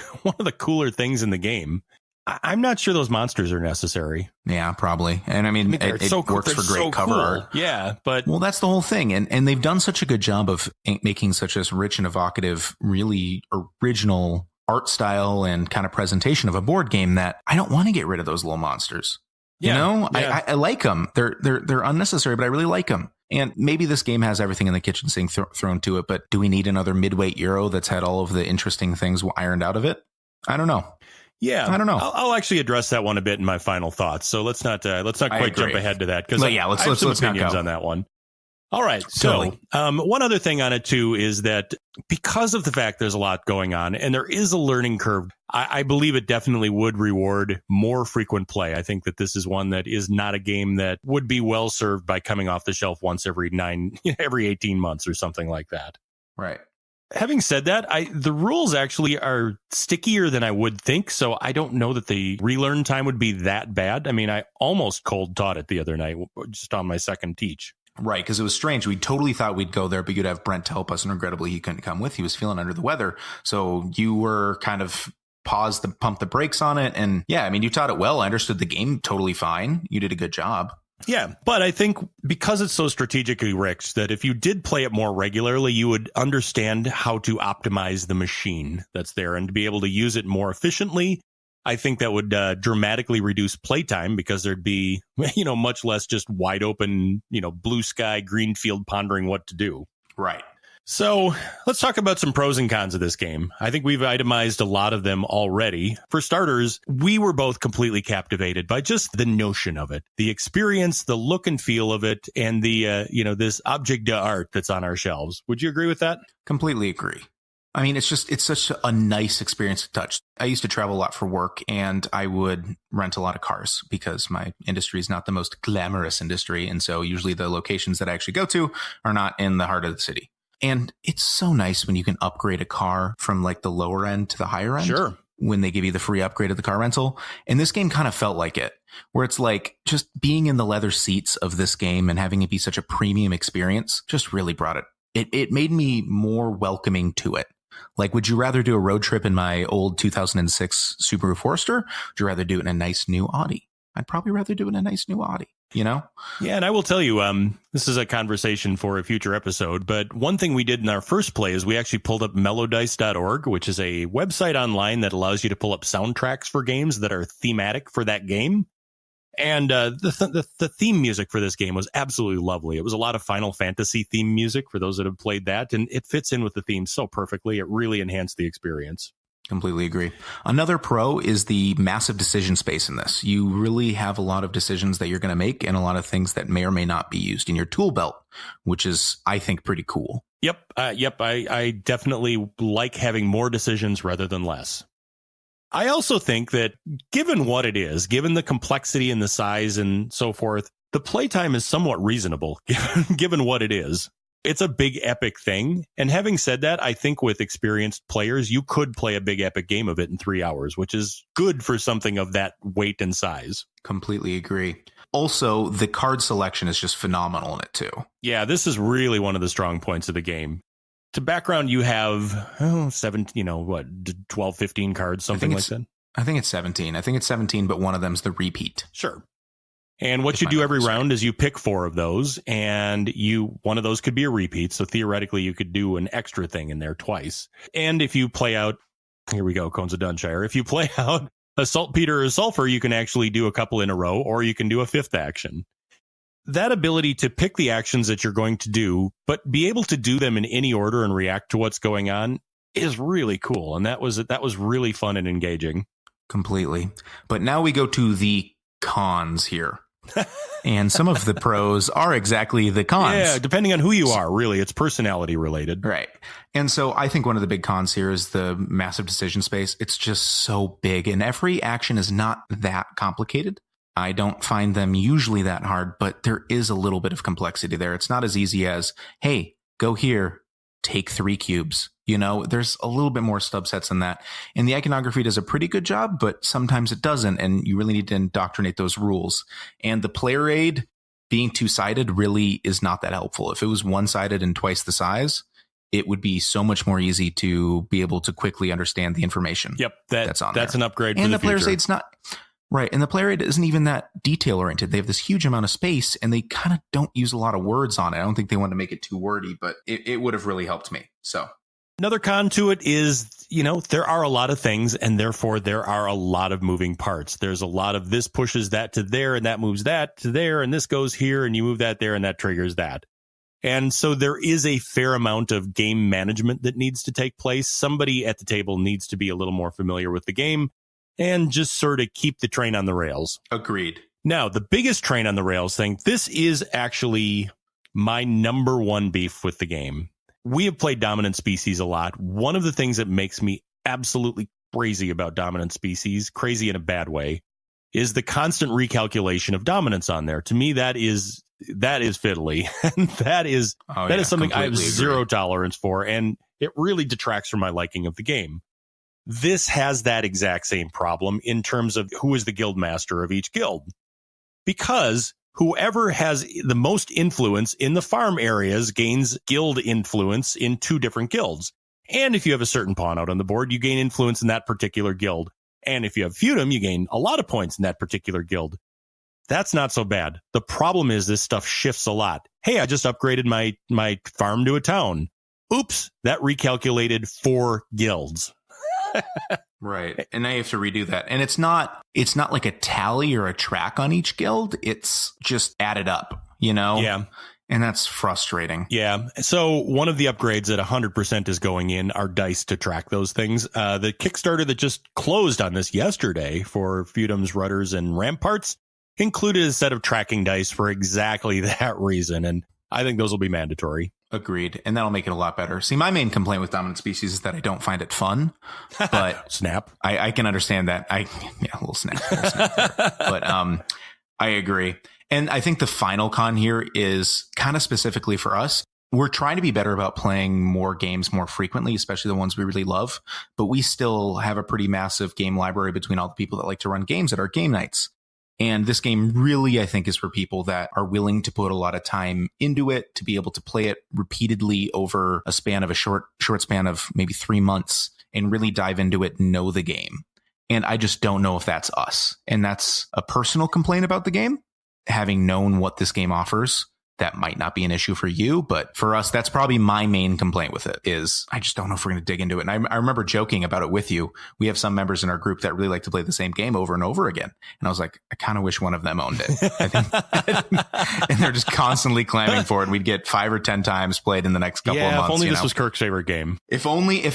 cooler things in the game. I'm not sure those monsters are necessary. Yeah, probably. And I mean it works for great cover art. Yeah, but well, that's the whole thing. And they've done such a good job of making such a rich and evocative, really original art style and kind of presentation of a board game that I don't want to get rid of those little monsters. You know, I like them. They're unnecessary, but I really like them. And maybe this game has everything in the kitchen sink thrown to it, but do we need another midweight Euro that's had all of the interesting things ironed out of it? I don't know. Yeah, I don't know. I'll actually address that one a bit in my final thoughts. So let's not quite jump ahead to that, because let's some opinions on that one. All right. So one other thing on it, too, is that because of the fact there's a lot going on and there is a learning curve, I believe it definitely would reward more frequent play. I think that this is one that is not a game that would be well served by coming off the shelf once every 18 months or something like that. Right. Having said that, the rules actually are stickier than I would think, so I don't know that the relearn time would be that bad. I mean, I almost cold taught it the other night just on my second teach. Right, because it was strange. We totally thought we'd go there, but you'd have Brent to help us, and regrettably, he couldn't come with. He was feeling under the weather, so you were kind of pump the brakes on it, and yeah, I mean, you taught it well. I understood the game totally fine. You did a good job. Yeah, but I think because it's so strategically rich that if you did play it more regularly, you would understand how to optimize the machine that's there and to be able to use it more efficiently. I think that would dramatically reduce playtime because there'd be, much less just wide open, blue sky, green field pondering what to do. Right. So let's talk about some pros and cons of this game. I think we've itemized a lot of them already. For starters, we were both completely captivated by just the notion of it, the experience, the look and feel of it, and the, this object d'art that's on our shelves. Would you agree with that? Completely agree. I mean, it's such a nice experience to touch. I used to travel a lot for work, and I would rent a lot of cars because my industry is not the most glamorous industry. And so usually the locations that I actually go to are not in the heart of the city. And it's so nice when you can upgrade a car from like the lower end to the higher end. Sure. When they give you the free upgrade of the car rental. And this game kind of felt like it, where it's like just being in the leather seats of this game and having it be such a premium experience just really brought it. It made me more welcoming to it. Like, would you rather do a road trip in my old 2006 Subaru Forester? Or would you rather do it in a nice new Audi? I'd probably rather do it in a nice new Audi. Yeah, and I will tell you, this is a conversation for a future episode, but one thing we did in our first play is we actually pulled up mellowdice.org, which is a website online that allows you to pull up soundtracks for games that are thematic for that game. And the theme music for this game was absolutely lovely. It was a lot of Final Fantasy theme music for those that have played that, and it fits in with the theme so perfectly. It really enhanced the experience. Completely agree. Another pro is the massive decision space in this. You really have a lot of decisions that you're going to make and a lot of things that may or may not be used in your tool belt, which is, I think, pretty cool. Yep. I definitely like having more decisions rather than less. I also think that given what it is, given the complexity and the size and so forth, the playtime is somewhat reasonable given what it is. It's a big epic thing. And having said that, I think with experienced players, you could play a big epic game of it in 3 hours, which is good for something of that weight and size. Completely agree. Also, the card selection is just phenomenal in it, too. Yeah, this is really one of the strong points of the game. To background, you have 12, 15 cards, something like that. I think it's 17. I think it's 17, but one of them's the repeat. Sure. And what you do every round is you pick 4 of those, and one of those could be a repeat. So theoretically, you could do an extra thing in there twice. And if you play out, here we go, Cones of Dunshire. If you play out a Saltpeter or a Sulfur, you can actually do a couple in a row, or you can do a 5th action. That ability to pick the actions that you're going to do, but be able to do them in any order and react to what's going on is really cool. And that was really fun and engaging. Completely. But now we go to the cons here. And some of the pros are exactly the cons. Yeah, depending on who you are, really. It's personality related. Right. And so I think one of the big cons here is the massive decision space. It's just so big, and every action is not that complicated. I don't find them usually that hard, but there is a little bit of complexity there. It's not as easy as, hey, go here, take 3 cubes. There's a little bit more subsets than that. And the iconography does a pretty good job, but sometimes it doesn't. And you really need to indoctrinate those rules. And the player aid being 2-sided really is not that helpful. If it was 1-sided and twice the size, it would be so much more easy to be able to quickly understand the information. Yep. That's on there. That's an upgrade and for the future. And the player's aid's not... Right. And the player aid isn't even that detail oriented. They have this huge amount of space and they kind of don't use a lot of words on it. I don't think they want to make it too wordy, but it would have really helped me. So another con to it is, there are a lot of things and therefore there are a lot of moving parts. There's a lot of this pushes that to there and that moves that to there and this goes here and you move that there and that triggers that. And so there is a fair amount of game management that needs to take place. Somebody at the table needs to be a little more familiar with the game and just sort of keep the train on the rails. Agreed. Now, the biggest train on the rails thing, this is actually my number one beef with the game. We have played Dominant Species a lot. One of the things that makes me absolutely crazy about Dominant Species, crazy in a bad way, is the constant recalculation of dominance on there. To me, that is fiddly. And that is something I have zero tolerance for. And it really detracts from my liking of the game. This has that exact same problem in terms of who is the guild master of each guild. Because whoever has the most influence in the farm areas gains guild influence in 2 different guilds. And if you have a certain pawn out on the board, you gain influence in that particular guild. And if you have Feudum, you gain a lot of points in that particular guild. That's not so bad. The problem is this stuff shifts a lot. Hey, I just upgraded my farm to a town. Oops, that recalculated 4 guilds. Right. And now you have to redo that. And it's not like a tally or a track on each guild. It's just added up, Yeah. And that's frustrating. Yeah. So one of the upgrades at 100% is going in are dice to track those things. The Kickstarter that just closed on this yesterday for Feudum's Rudders and Ramparts included a set of tracking dice for exactly that reason. And I think those will be mandatory. Agreed. And that'll make it a lot better. See, my main complaint with Dominant Species is that I don't find it fun. But snap. I can understand that. A little snap there. But I agree. And I think the final con here is kind of specifically for us. We're trying to be better about playing more games more frequently, especially the ones we really love. But we still have a pretty massive game library between all the people that like to run games at our game nights. And this game really, I think, is for people that are willing to put a lot of time into it, to be able to play it repeatedly over a span of a short span of maybe 3 months and really dive into it and know the game. And I just don't know if that's us. And that's a personal complaint about the game. Having known what this game offers, that might not be an issue for you, but for us, that's probably my main complaint with it is I just don't know if we're going to dig into it. And I remember joking about it with you. We have some members in our group that really like to play the same game over and over again. And I was like, I kind of wish one of them owned it. I think, and they're just constantly clamming for it. And we'd get 5 or 10 times played in the next couple of months. If only this was Kirk's favorite game. If only.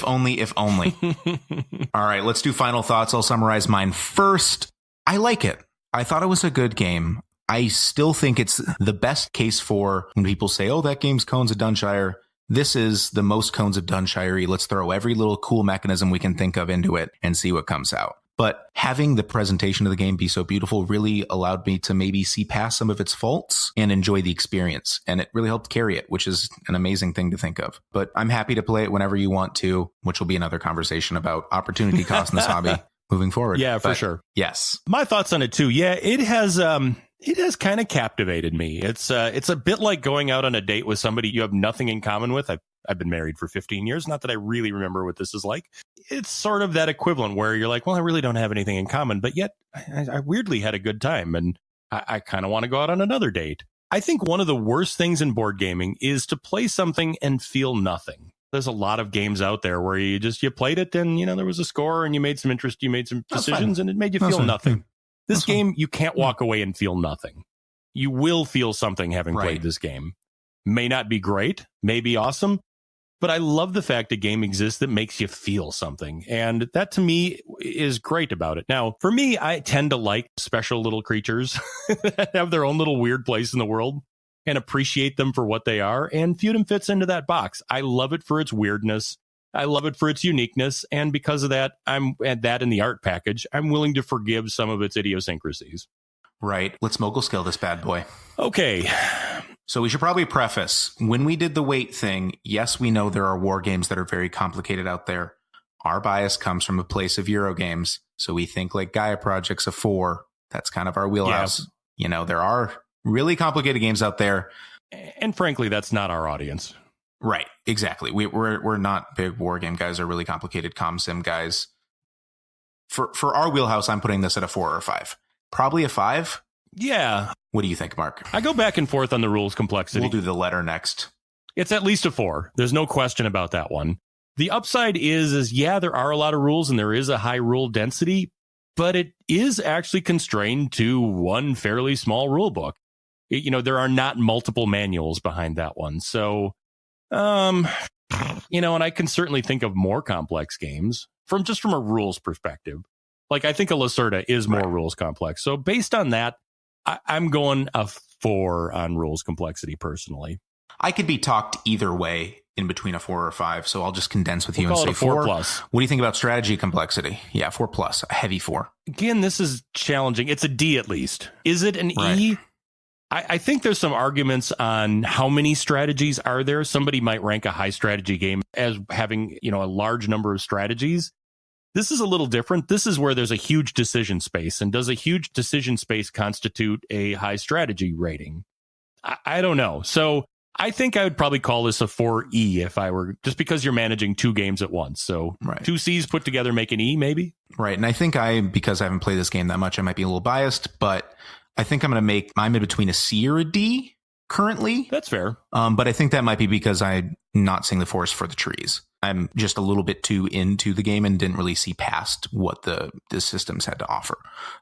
All right, let's do final thoughts. I'll summarize mine first. I like it. I thought it was a good game. I still think it's the best case for when people say, oh, that game's Cones of Dunshire. This is the most Cones of Dunshire-y. Let's throw every little cool mechanism we can think of into it and see what comes out. But having the presentation of the game be so beautiful really allowed me to maybe see past some of its faults and enjoy the experience. And it really helped carry it, which is an amazing thing to think of. But I'm happy to play it whenever you want to, which will be another conversation about opportunity cost in this hobby moving forward. Yeah, for sure. Yes. My thoughts on it too. Yeah, it has kind of captivated me. It's a bit like going out on a date with somebody you have nothing in common with. I've been married for 15 years. Not that I really remember what this is like. It's sort of that equivalent where you're like, well, I really don't have anything in common, but yet I weirdly had a good time and I kind of want to go out on another date. I think one of the worst things in board gaming is to play something and feel nothing. There's a lot of games out there where you played it and, there was a score and you made some decisions and it made you feel nothing. This game, you can't walk away and feel nothing. You will feel something having played this game. May not be great, may be awesome, but I love the fact a game exists that makes you feel something. And that to me is great about it. Now, for me, I tend to like special little creatures that have their own little weird place in the world and appreciate them for what they are. And Feudum fits into that box. I love it for its weirdness. I love it for its uniqueness, and because of that, I'm at that in the art package. I'm willing to forgive some of its idiosyncrasies. Right. Let's mogul scale this bad boy. Okay. So we should probably preface, when we did the weight thing, yes, we know there are war games that are very complicated out there. Our bias comes from a place of Euro games. So we think like Gaia Project's a 4. That's kind of our wheelhouse. Yeah. There are really complicated games out there. And frankly, that's not our audience. Right, exactly. We're not big war game guys or really complicated comm sim guys. For our wheelhouse, I'm putting this at a 4 or a 5. Probably a 5. Yeah. What do you think, Mark? I go back and forth on the rules complexity. We'll do the letter next. It's at least a 4. There's no question about that one. The upside is there are a lot of rules and there is a high rule density, but it is actually constrained to one fairly small rule book. There are not multiple manuals behind that one. So and I can certainly think of more complex games from a rules perspective. Like I think a Lacerda is more rules complex. So based on that, I'm going a 4 on rules complexity personally. I could be talked either way in between a 4 or a 5, so I'll just condense with you and say 4 plus. What do you think about strategy complexity? Yeah, 4 plus, a heavy 4. Again, this is challenging. It's a D at least. Is it an E? I think there's some arguments on how many strategies are there. Somebody might rank a high strategy game as having, a large number of strategies. This is a little different. This is where there's a huge decision space. And does a huge decision space constitute a high strategy rating? I don't know. So I think I would probably call this a 4E if I were, just because you're managing 2 games at once. So 2 C's put together make an E, maybe. Right. And I think because I haven't played this game that much, I might be a little biased, but I think I'm going to make I'm in between a C or a D currently. That's fair. But I think that might be because I'm not seeing the forest for the trees. I'm just a little bit too into the game and didn't really see past what the systems had to offer.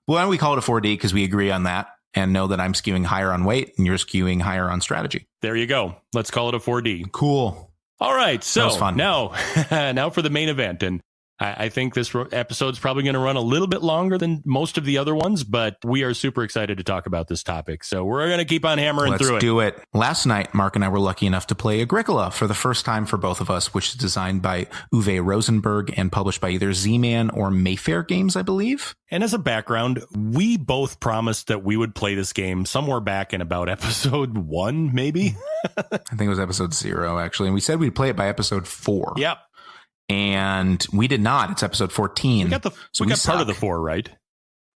Why don't we call it a 4D because we agree on that and know that I'm skewing higher on weight and you're skewing higher on strategy. There you go. Let's call it a 4D. Cool. All right. So that was fun. now for the main event. And I think this episode's probably going to run a little bit longer than most of the other ones, but we are super excited to talk about this topic. So we're going to keep on hammering through it. Let's do it. Last night, Mark and I were lucky enough to play AgriCola for the first time for both of us, which is designed by Uwe Rosenberg and published by either Z-Man or Mayfair Games, I believe. And as a background, we both promised that we would play this game somewhere back in about episode 1, maybe. I think it was episode 0, actually. And we said we'd play it by episode 4. Yep. And we did not. It's episode 14. We got part of the 4, right?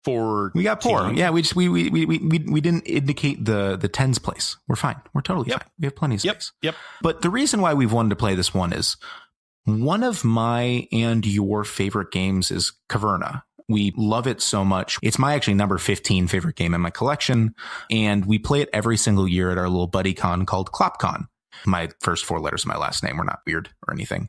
We got 4. Yeah, we didn't indicate the tens place. We're fine. We're totally fine. We have plenty of space. Yep. But the reason why we've wanted to play this one is one of my and your favorite games is Caverna. We love it so much. It's my actually number 15 favorite game in my collection. And we play it every single year at our little buddy con called ClopCon. My first 4 letters of my last name were not weird or anything.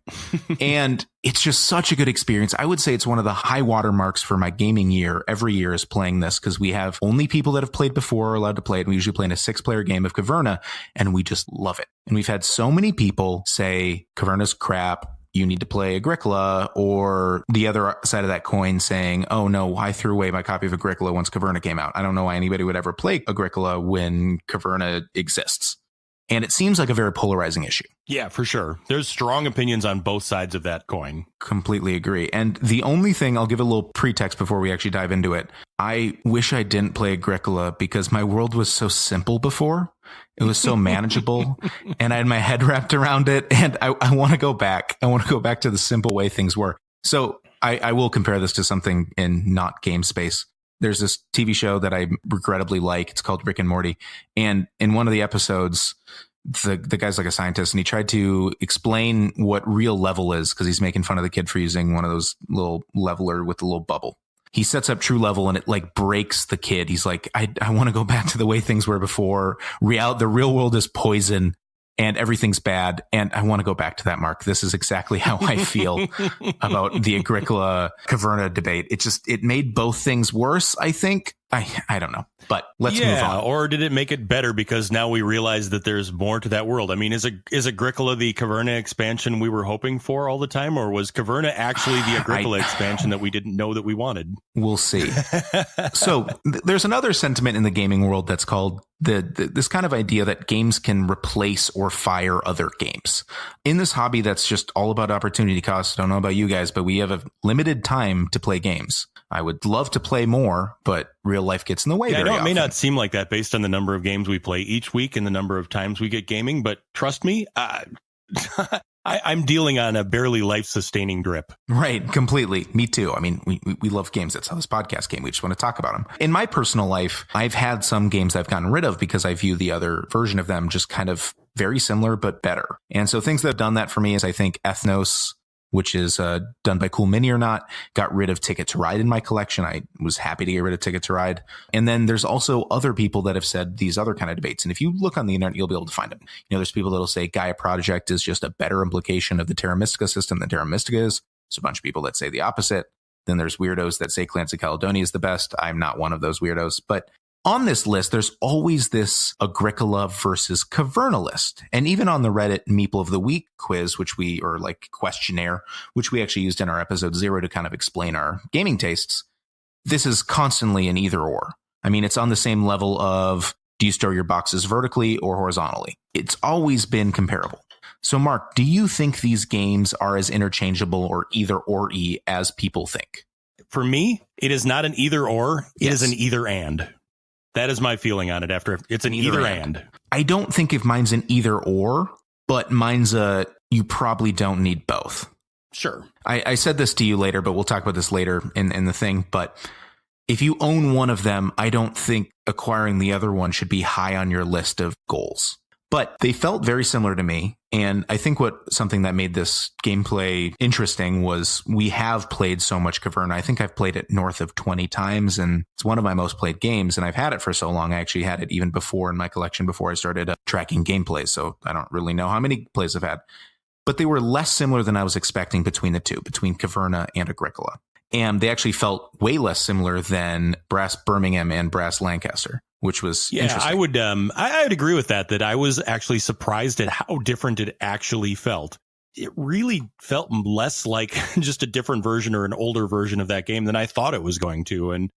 And it's just such a good experience. I would say it's one of the high water marks for my gaming year. Every year is playing this because we have only people that have played before are allowed to play it. And we usually play in a 6-player game of Caverna and we just love it. And we've had so many people say Caverna's crap. You need to play Agricola, or the other side of that coin saying, oh no, I threw away my copy of Agricola once Caverna came out. I don't know why anybody would ever play Agricola when Caverna exists. And it seems like a very polarizing issue. Yeah, for sure. There's strong opinions on both sides of that coin. Completely agree. And the only thing, I'll give a little pretext before we actually dive into it. I wish I didn't play Agricola because my world was so simple before. It was so manageable and I had my head wrapped around it. And I want to go back. I want to go back to the simple way things were. So I will compare this to something in not game space. There's this TV show that I regrettably like. It's called Rick and Morty. And in one of the episodes, the guy's like a scientist and he tried to explain what real level is because he's making fun of the kid for using one of those little leveler with the little bubble. He sets up true level and it like breaks the kid. He's like, I want to go back to the way things were before. The real world is poison and everything's bad. And I want to go back to that, Mark. This is exactly how I feel about the Agricola Caverna debate. It made both things worse, I think. I don't know, but let's move on. Or did it make it better because now we realize that there's more to that world? I mean, is Agricola the Caverna expansion we were hoping for all the time, or was Caverna actually the Agricola expansion that we didn't know that we wanted? We'll see. So there's another sentiment in the gaming world that's called this kind of idea that games can replace or fire other games. In this hobby that's just all about opportunity cost, I don't know about you guys, but we have a limited time to play games. I would love to play more, but real life gets in the way. Yeah, I know it may not seem like that based on the number of games we play each week and the number of times we get gaming, but trust me, I'm dealing on a barely life-sustaining grip. Right, completely. Me too. I mean, we love games. That's how this podcast came. We just want to talk about them. In my personal life, I've had some games I've gotten rid of because I view the other version of them just kind of very similar, but better. And so things that have done that for me is I think Ethnos, which is done by Cool Mini or Not, got rid of Ticket to Ride in my collection. I was happy to get rid of Ticket to Ride. And then there's also other people that have said these other kind of debates. And if you look on the internet, you'll be able to find them. There's people that'll say Gaia Project is just a better implication of the Terra Mystica system than Terra Mystica is. There's a bunch of people that say the opposite. Then there's weirdos that say Clans of Caledonia is the best. I'm not one of those weirdos. But on this list, there's always this Agricola versus Caverna list. And even on the Reddit Meeple of the Week quiz, or questionnaire, which we actually used in our episode 0 to kind of explain our gaming tastes, this is constantly an either or. I mean, it's on the same level of Do you store your boxes vertically or horizontally? It's always been comparable. So, Mark, do you think these games are as interchangeable or either or E as people think? For me, it is not an either or. It is an either and. That is my feeling on it. After it's an either and. I don't think if mine's an either or, but mine's you probably don't need both. Sure. I said this to you later, but we'll talk about this later in the thing. But if you own one of them, I don't think acquiring the other one should be high on your list of goals. But they felt very similar to me. And I think something that made this gameplay interesting was we have played so much Caverna. I think I've played it north of 20 times, and it's one of my most played games. And I've had it for so long. I actually had it even before in my collection before I started tracking gameplays. So I don't really know how many plays I've had. But they were less similar than I was expecting between the two, between Caverna and AgriCola. And they actually felt way less similar than Brass Birmingham and Brass Lancaster, which was interesting. I'd agree with that I was actually surprised at how different it actually felt. It really felt less like just a different version or an older version of that game than I thought it was going to. And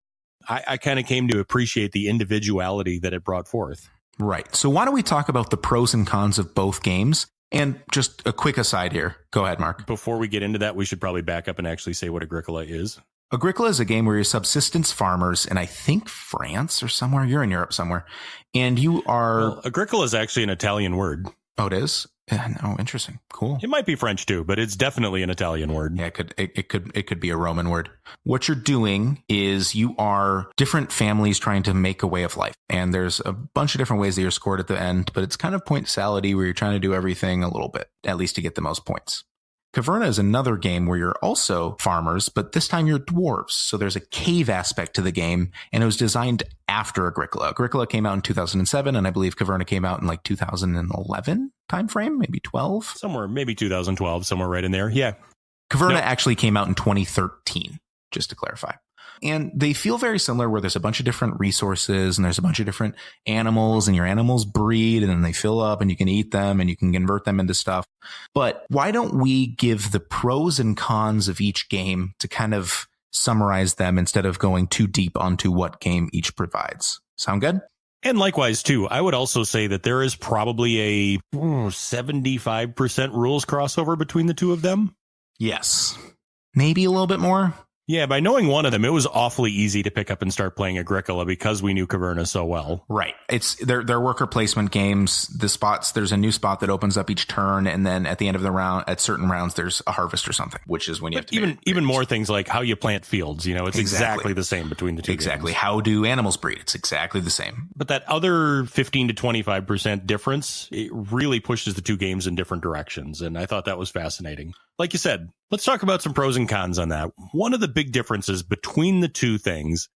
I kind of came to appreciate the individuality that it brought forth. Right. So why don't we talk about the pros and cons of both games? And just a quick aside here. Go ahead, Mark. Before we get into that, we should probably back up and actually say what AgriCola is. AgriCola is a game where you're subsistence farmers in, I think, France or somewhere. You're in Europe somewhere. And you are... Well, AgriCola is actually an Italian word. Oh, it is? Oh, interesting. Cool. It might be French too, but it's definitely an Italian word. Yeah, it could be a Roman word. What you're doing is you are different families trying to make a way of life. And there's a bunch of different ways that you're scored at the end, but it's kind of point salady where you're trying to do everything a little bit, at least to get the most points. Caverna is another game where you're also farmers, but this time you're dwarves. So there's a cave aspect to the game, and it was designed after AgriCola. AgriCola came out in 2007, and I believe Caverna came out in like 2011 timeframe, maybe 12? Somewhere, maybe 2012, somewhere right in there. Yeah. Caverna actually came out in 2013, just to clarify. And they feel very similar where there's a bunch of different resources and there's a bunch of different animals and your animals breed and then they fill up and you can eat them and you can convert them into stuff. But why don't we give the pros and cons of each game to kind of summarize them instead of going too deep onto what game each provides? Sound good? And likewise, too, I would also say that there is probably a 75% rules crossover between the two of them. Yes. Maybe a little bit more. Yeah, by knowing one of them, it was awfully easy to pick up and start playing AgriCola because we knew Caverna so well. Right. It's they're worker placement games. There's a new spot that opens up each turn, and then at the end of the round, at certain rounds, there's a harvest or something, which is when you have to even more things like how you plant fields. You know, it's exactly the same between the two. Exactly. Games. How do animals breed? It's exactly the same. But that other 15 to 25% difference, it really pushes the two games in different directions, and I thought that was fascinating. Like you said, let's talk about some pros and cons on that. One of the big differences between the two things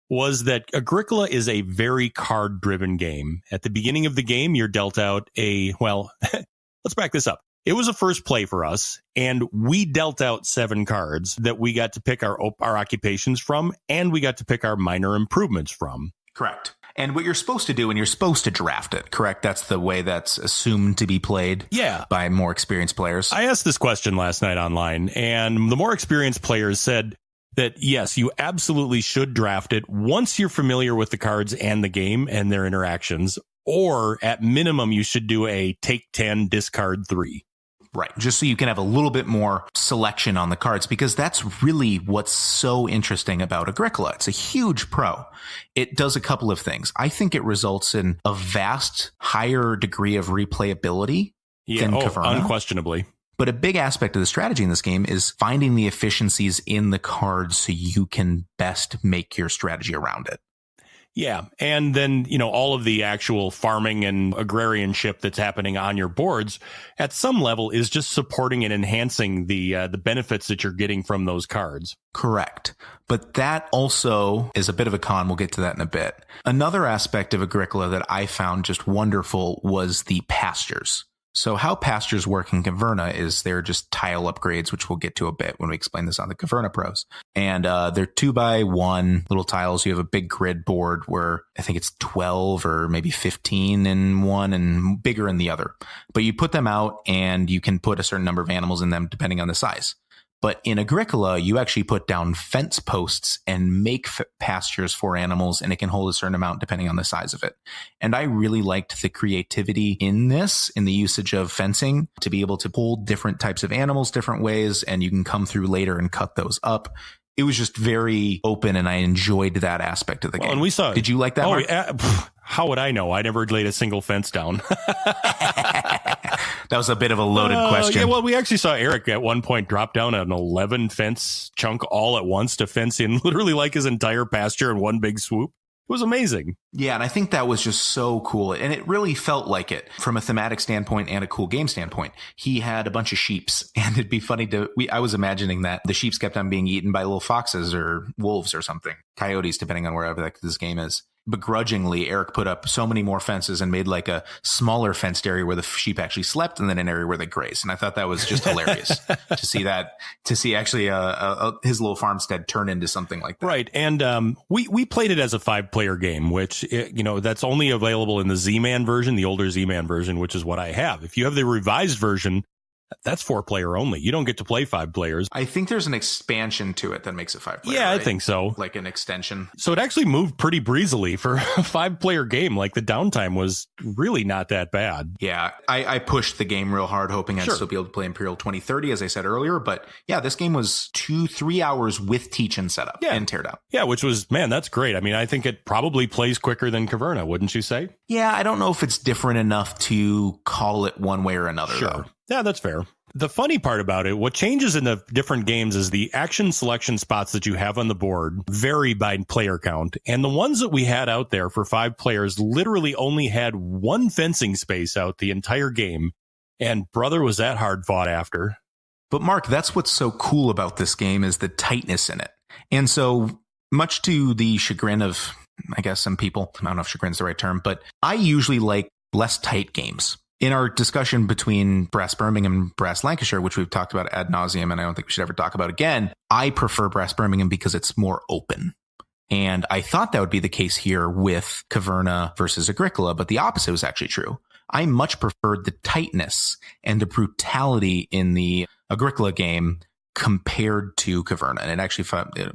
was that AgriCola is a very card-driven game. At the beginning of the game, you're dealt out let's back this up. It was a first play for us, and we dealt out 7 cards that we got to pick our occupations from, and we got to pick our minor improvements from. Correct. And what you're supposed to do, and you're supposed to draft it, correct? That's the way that's assumed to be played by more experienced players. I asked this question last night online, and the more experienced players said that, yes, you absolutely should draft it once you're familiar with the cards and the game and their interactions, or at minimum, you should do a take 10, discard 3. Right. Just so you can have a little bit more selection on the cards, because that's really what's so interesting about AgriCola. It's a huge pro. It does a couple of things. I think it results in a vast higher degree of replayability than Caverna. Unquestionably. But a big aspect of the strategy in this game is finding the efficiencies in the cards so you can best make your strategy around it. Yeah. And then, all of the actual farming and agrarianship that's happening on your boards at some level is just supporting and enhancing the benefits that you're getting from those cards. Correct. But that also is a bit of a con. We'll get to that in a bit. Another aspect of AgriCola that I found just wonderful was the pastures. So how pastures work in Caverna is they're just tile upgrades, which we'll get to a bit when we explain this on the Caverna pros. And they're 2x1 little tiles. You have a big grid board where I think it's 12 or maybe 15 in one and bigger in the other. But you put them out and you can put a certain number of animals in them depending on the size. But in Agricola, you actually put down fence posts and make pastures for animals, and it can hold a certain amount depending on the size of it. And I really liked the creativity in this, in the usage of fencing, to be able to pull different types of animals different ways, and you can come through later and cut those up. It was just very open, and I enjoyed that aspect of the game. And we saw. Did you like that? Oh, yeah. How would I know? I never laid a single fence down. That was a bit of a loaded question. Yeah, well, we actually saw Eric at one point drop down an 11 fence chunk all at once to fence in literally like his entire pasture in one big swoop. It was amazing. Yeah, and I think that was just so cool. And it really felt like it from a thematic standpoint and a cool game standpoint. He had a bunch of sheeps, and it'd be funny I was imagining that the sheeps kept on being eaten by little foxes or wolves or something, coyotes, depending on wherever this game is. Begrudgingly, Eric put up so many more fences and made like a smaller fenced area where the sheep actually slept, and then an area where they grazed. And I thought that was just hilarious to see actually his little farmstead turn into something like that. Right. And we played it as a 5-player game, which, that's only available in the Z-Man version, the older Z-Man version, which is what I have. If you have the revised version, that's 4-player only. You don't get to play 5 players. I think there's an expansion to it that makes it 5-player. Yeah, right? I think so. Like an extension. So it actually moved pretty breezily for a 5-player game. Like the downtime was really not that bad. Yeah, I pushed the game real hard, hoping I'd still be able to play Imperial 2030, as I said earlier. But yeah, this game was 2-3 hours with teach and setup and teardown. Yeah, which was, man, that's great. I mean, I think it probably plays quicker than Caverna, wouldn't you say? Yeah, I don't know if it's different enough to call it one way or another, though. Yeah, that's fair. The funny part about it, what changes in the different games is the action selection spots that you have on the board vary by player count. And the ones that we had out there for 5 players literally only had 1 fencing space out the entire game. And brother, was that hard fought after. But Mark, that's what's so cool about this game is the tightness in it. And so much to the chagrin of, I guess, some people, I don't know if chagrin's the right term, but I usually like less tight games. In our discussion between Brass Birmingham and Brass Lancashire, which we've talked about ad nauseum, and I don't think we should ever talk about again, I prefer Brass Birmingham because it's more open. And I thought that would be the case here with Caverna versus Agricola, but the opposite was actually true. I much preferred the tightness and the brutality in the Agricola game compared to Caverna. And it actually,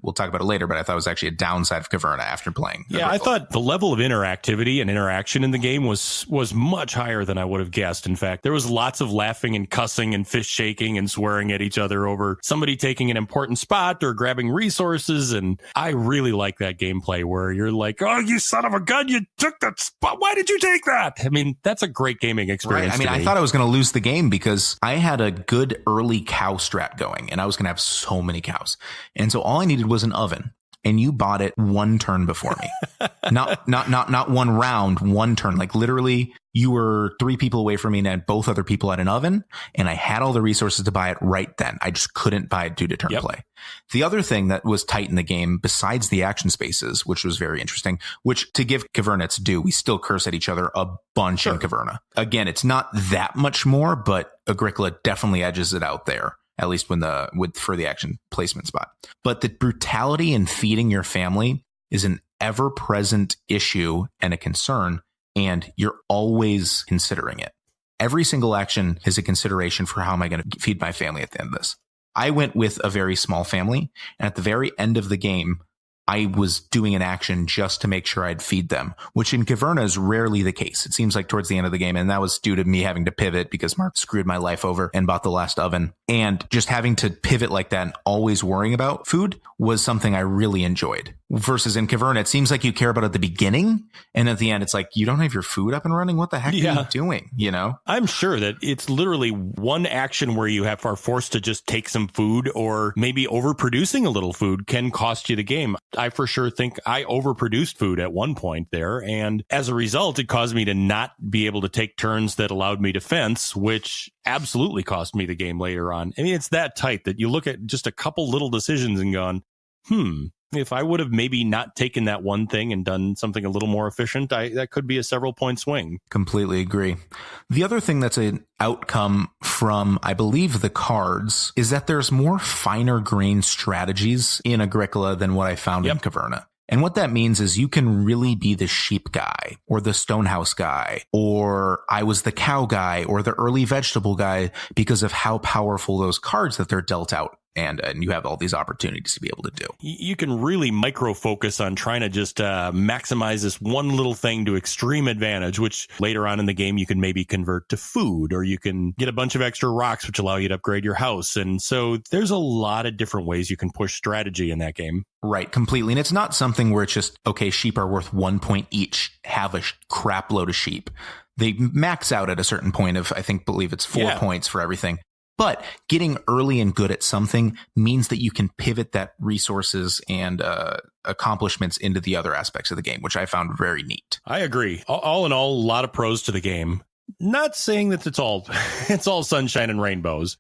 we'll talk about it later, but I thought it was actually a downside of Caverna after playing. Yeah, I thought the level of interactivity and interaction in the game was much higher than I would have guessed. In fact, there was lots of laughing and cussing and fist shaking and swearing at each other over somebody taking an important spot or grabbing resources. And I really like that gameplay where you're like, oh, you son of a gun, you took that spot. Why did you take that? I mean, that's a great gaming experience. Right. I mean, I thought I was going to lose the game because I had a good early cow strat going, and I was going to have so many cows. And so all I needed was an oven, and you bought it 1 turn before me. not 1 round, 1 turn. Like literally you were 3 people away from me and both other people had an oven, and I had all the resources to buy it right then. I just couldn't buy it due to turn play. The other thing that was tight in the game, besides the action spaces, which was very interesting, which to give Caverna its due, we still curse at each other a bunch in Caverna. Again, it's not that much more, but Agricola definitely edges it out there. At least for the action placement spot. But the brutality in feeding your family is an ever-present issue and a concern, and you're always considering it. Every single action is a consideration for how am I going to feed my family at the end of this. I went with a very small family, and at the very end of the game, I was doing an action just to make sure I'd feed them, which in Caverna is rarely the case. It seems like towards the end of the game, and that was due to me having to pivot because Mark screwed my life over and bought the last oven. And just having to pivot like that and always worrying about food was something I really enjoyed. Versus in Caverna, it seems like you care about it at the beginning, and at the end, it's like, you don't have your food up and running? What the heck are you doing? You know? I'm sure that it's literally one action where you are forced to just take some food, or maybe overproducing a little food can cost you the game. I for sure think I overproduced food at one point there, and as a result, it caused me to not be able to take turns that allowed me to fence, which absolutely cost me the game later on. I mean, it's that tight that you look at just a couple little decisions and gone, if I would have maybe not taken that one thing and done something a little more efficient, that could be a several point swing. Completely agree. The other thing that's an outcome from, I believe, the cards is that there's more finer grained strategies in Agricola than what I found in Caverna. And what that means is you can really be the sheep guy or the stonehouse guy, or I was the cow guy or the early vegetable guy because of how powerful those cards that they're dealt out and you have all these opportunities to be able to do. You can really micro focus on trying to just maximize this one little thing to extreme advantage, which later on in the game you can maybe convert to food, or you can get a bunch of extra rocks which allow you to upgrade your house. And so there's a lot of different ways you can push strategy in that game. Right, completely. And it's not something where it's just, okay, sheep are worth 1 point each, have a crap load of sheep. They max out at a certain point of, believe it's 4 points for everything. But getting early and good at something means that you can pivot that resources and accomplishments into the other aspects of the game, which I found very neat. I agree. All in all, a lot of pros to the game. Not saying that it's all sunshine and rainbows.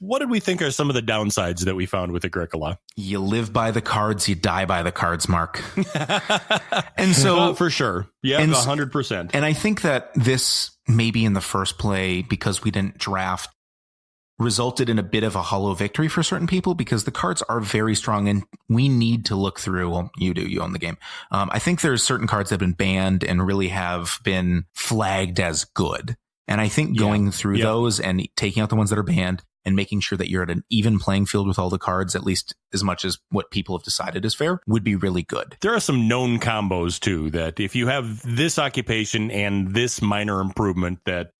What did we think are some of the downsides that we found with Agricola? You live by the cards, you die by the cards, Mark. And so for sure. Yeah, 100%. And I think that this, maybe in the first play, because we didn't draft, resulted in a bit of a hollow victory for certain people, because the cards are very strong and we need to look through. Well, you own the game. I think there's certain cards that have been banned and really have been flagged as good. And I think going through those and taking out the ones that are banned and making sure that you're at an even playing field with all the cards, at least as much as what people have decided is fair, would be really good. There are some known combos too, that if you have this occupation and this minor improvement, that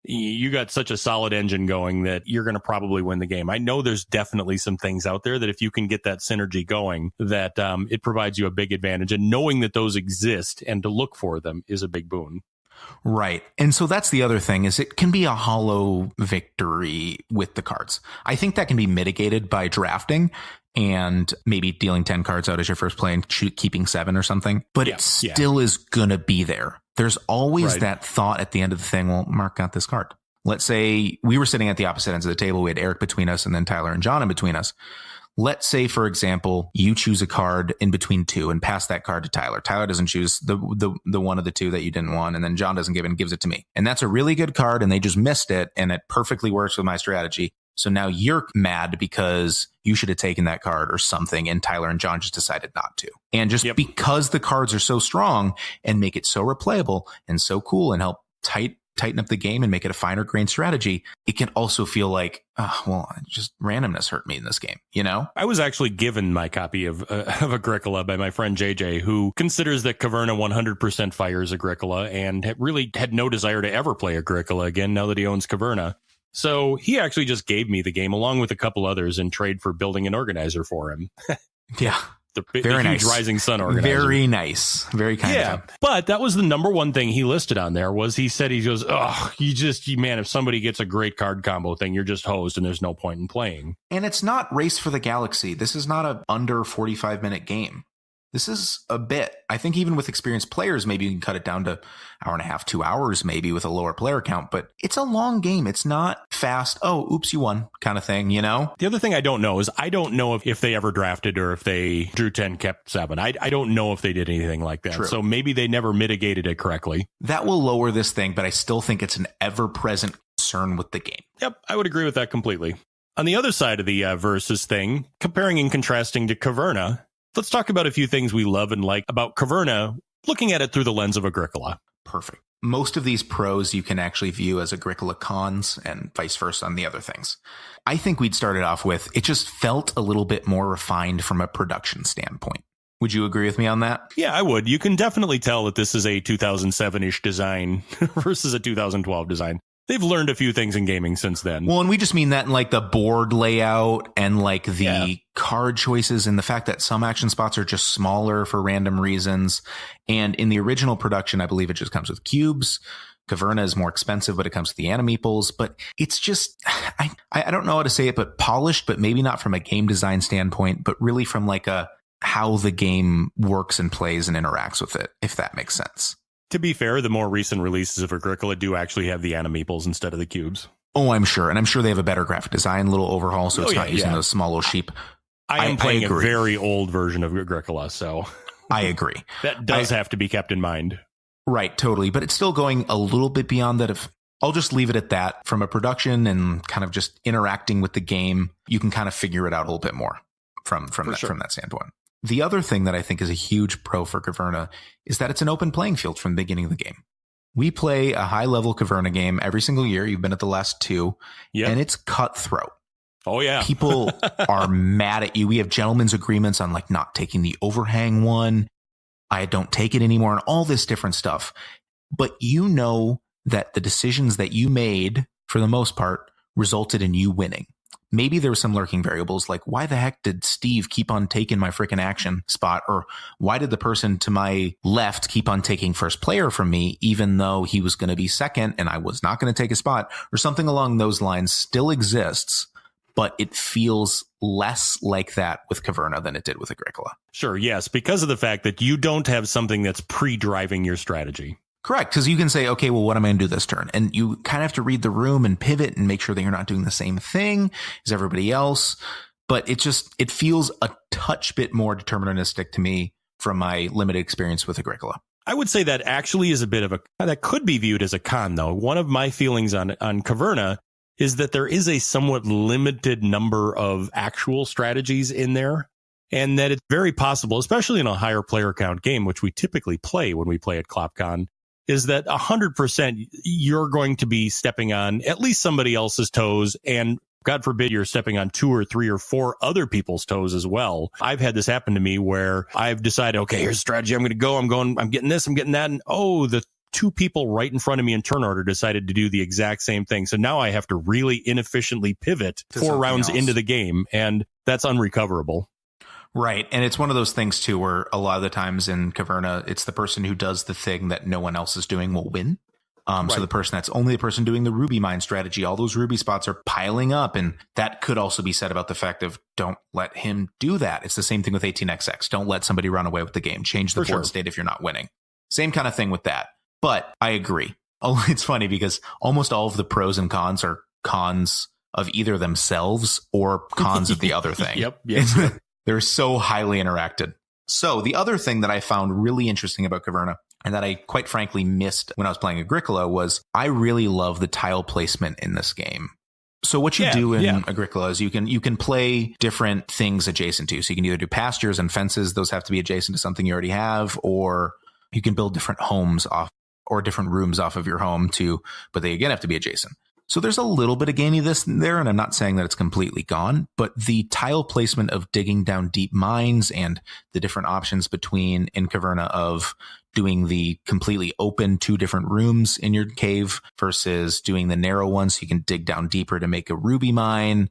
you got such a solid engine going that you're going to probably win the game. I know there's definitely some things out there that if you can get that synergy going, that it provides you a big advantage. And knowing that those exist and to look for them is a big boon. Right. And so that's the other thing, is it can be a hollow victory with the cards. I think that can be mitigated by drafting and maybe dealing 10 cards out as your first play and keeping 7 or something. But it still is going to be there. There's always that thought at the end of the thing, well, Mark got this card. Let's say we were sitting at the opposite ends of the table. We had Eric between us and then Tyler and John in between us. Let's say, for example, you choose a card in between two and pass that card to Tyler. Tyler doesn't choose the one of the two that you didn't want, and then John doesn't give it and gives it to me. And that's a really good card, and they just missed it, and it perfectly works with my strategy. So now you're mad because you should have taken that card or something, and Tyler and John just decided not to. And just because the cards are so strong and make it so replayable and so cool and help tighten up the game and make it a finer grained strategy, it can also feel like, just randomness hurt me in this game, you know? I was actually given my copy of Agricola by my friend JJ, who considers that Caverna 100% fires Agricola and really had no desire to ever play Agricola again now that he owns Caverna. So he actually just gave me the game along with a couple others in trade for building an organizer for him. Yeah. The huge Rising Sun organizer. Very nice. Very kind of him. But that was the number one thing he listed on there was he goes, if somebody gets a great card combo thing, you're just hosed and there's no point in playing. And it's not Race for the Galaxy. This is not a under 45-minute game. This is a bit. I think even with experienced players, maybe you can cut it down to hour and a half, 2 hours, maybe with a lower player count. But it's a long game. It's not fast. Oh, oops, you won kind of thing, you know? The other thing I don't know is I don't know if they ever drafted or if they drew 10, kept 7. I don't know if they did anything like that. True. So maybe they never mitigated it correctly. That will lower this thing, but I still think it's an ever-present concern with the game. Yep, I would agree with that completely. On the other side of the versus thing, comparing and contrasting to Caverna, let's talk about a few things we love and like about Caverna, looking at it through the lens of Agricola. Perfect. Most of these pros you can actually view as Agricola cons and vice versa on the other things. I think we'd started off with, it just felt a little bit more refined from a production standpoint. Would you agree with me on that? Yeah, I would. You can definitely tell that this is a 2007-ish design versus a 2012 design. They've learned a few things in gaming since then. Well, and we just mean that in like the board layout and like the card choices and the fact that some action spots are just smaller for random reasons. And in the original production, I believe it just comes with cubes. Caverna is more expensive, but it comes with the animeeples. But it's just, I don't know how to say it, but polished, but maybe not from a game design standpoint, but really from like how the game works and plays and interacts with it, if that makes sense. To be fair, the more recent releases of Agricola do actually have the animeeples instead of the cubes. Oh, I'm sure. And I'm sure they have a better graphic design, little overhaul, so it's not using those small little sheep. I am playing a very old version of Agricola, so... I agree. That does have to be kept in mind. Right, totally. But it's still going a little bit beyond that. I'll just leave it at that. From a production and kind of just interacting with the game, you can kind of figure it out a little bit more from that standpoint. The other thing that I think is a huge pro for Caverna is that it's an open playing field from the beginning of the game. We play a high-level Caverna game every single year. You've been at the last 2, and it's cutthroat. Oh, yeah. People are mad at you. We have gentlemen's agreements on like not taking the overhang one. I don't take it anymore and all this different stuff. But you know that the decisions that you made, for the most part, resulted in you winning. Maybe there were some lurking variables like, why the heck did Steve keep on taking my freaking action spot? Or why did the person to my left keep on taking first player from me, even though he was going to be second and I was not going to take a spot? Or something along those lines still exists, but it feels less like that with Caverna than it did with Agricola. Sure, yes, because of the fact that you don't have something that's pre-driving your strategy. Correct, because you can say, okay, well, what am I going to do this turn? And you kind of have to read the room and pivot and make sure that you're not doing the same thing as everybody else. But it feels a touch bit more deterministic to me from my limited experience with Agricola. I would say that actually is a bit of that could be viewed as a con, though. One of my feelings on Caverna is that there is a somewhat limited number of actual strategies in there. And that it's very possible, especially in a higher player count game, which we typically play when we play at ClopCon, is that 100% you're going to be stepping on at least somebody else's toes. And God forbid you're stepping on 2 or 3 or 4 other people's toes as well. I've had this happen to me where I've decided, okay, here's a strategy. I'm going to go. I'm getting this. I'm getting that. And the 2 people right in front of me in turn order decided to do the exact same thing. So now I have to really inefficiently pivot 4 rounds into the game. And that's unrecoverable. Right. And it's one of those things, too, where a lot of the times in Caverna, it's the person who does the thing that no one else is doing will win. Right. So the person that's only the person doing the ruby mine strategy, all those ruby spots are piling up. And that could also be said about the fact of don't let him do that. It's the same thing with 18xx. Don't let somebody run away with the game. Change the board state if you're not winning. Same kind of thing with that. But I agree. Oh, it's funny because almost all of the pros and cons are cons of either themselves or cons of the other thing. Yep. They're so highly interacted. So the other thing that I found really interesting about Caverna and that I quite frankly missed when I was playing Agricola was I really love the tile placement in this game. So what you do in Agricola is you can play different things adjacent to. So you can either do pastures and fences. Those have to be adjacent to something you already have, or you can build different homes off or different rooms off of your home too, but they again have to be adjacent. So there's a little bit of gamey this there, and I'm not saying that it's completely gone, but the tile placement of digging down deep mines and the different options between in Caverna of doing the completely open 2 different rooms in your cave versus doing the narrow ones so you can dig down deeper to make a ruby mine.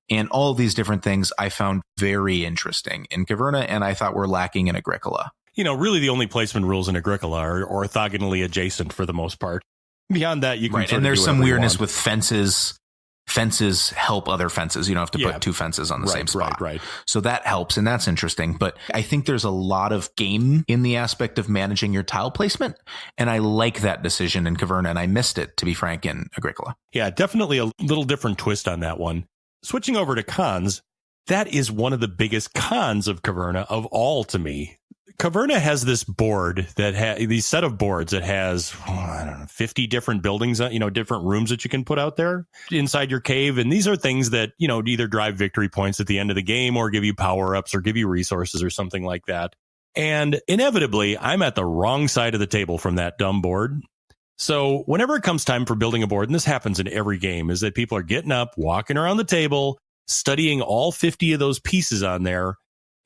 And all of these different things I found very interesting in Caverna, and I thought were lacking in Agricola. Really the only placement rules in Agricola are orthogonally adjacent for the most part. Beyond that, you can and there's some weirdness with fences. Fences help other fences. You don't have to put 2 fences on the same spot. Right. So that helps, and that's interesting. But I think there's a lot of game in the aspect of managing your tile placement, and I like that decision in Caverna, and I missed it, to be frank, in Agricola. Yeah, definitely a little different twist on that one. Switching over to cons, that is one of the biggest cons of Caverna of all to me. Caverna has this board that these set of boards that has, 50 different buildings, different rooms that you can put out there inside your cave. And these are things that, either drive victory points at the end of the game or give you power ups or give you resources or something like that. And inevitably, I'm at the wrong side of the table from that dumb board. So whenever it comes time for building a board, and this happens in every game, is that people are getting up, walking around the table, studying all 50 of those pieces on there.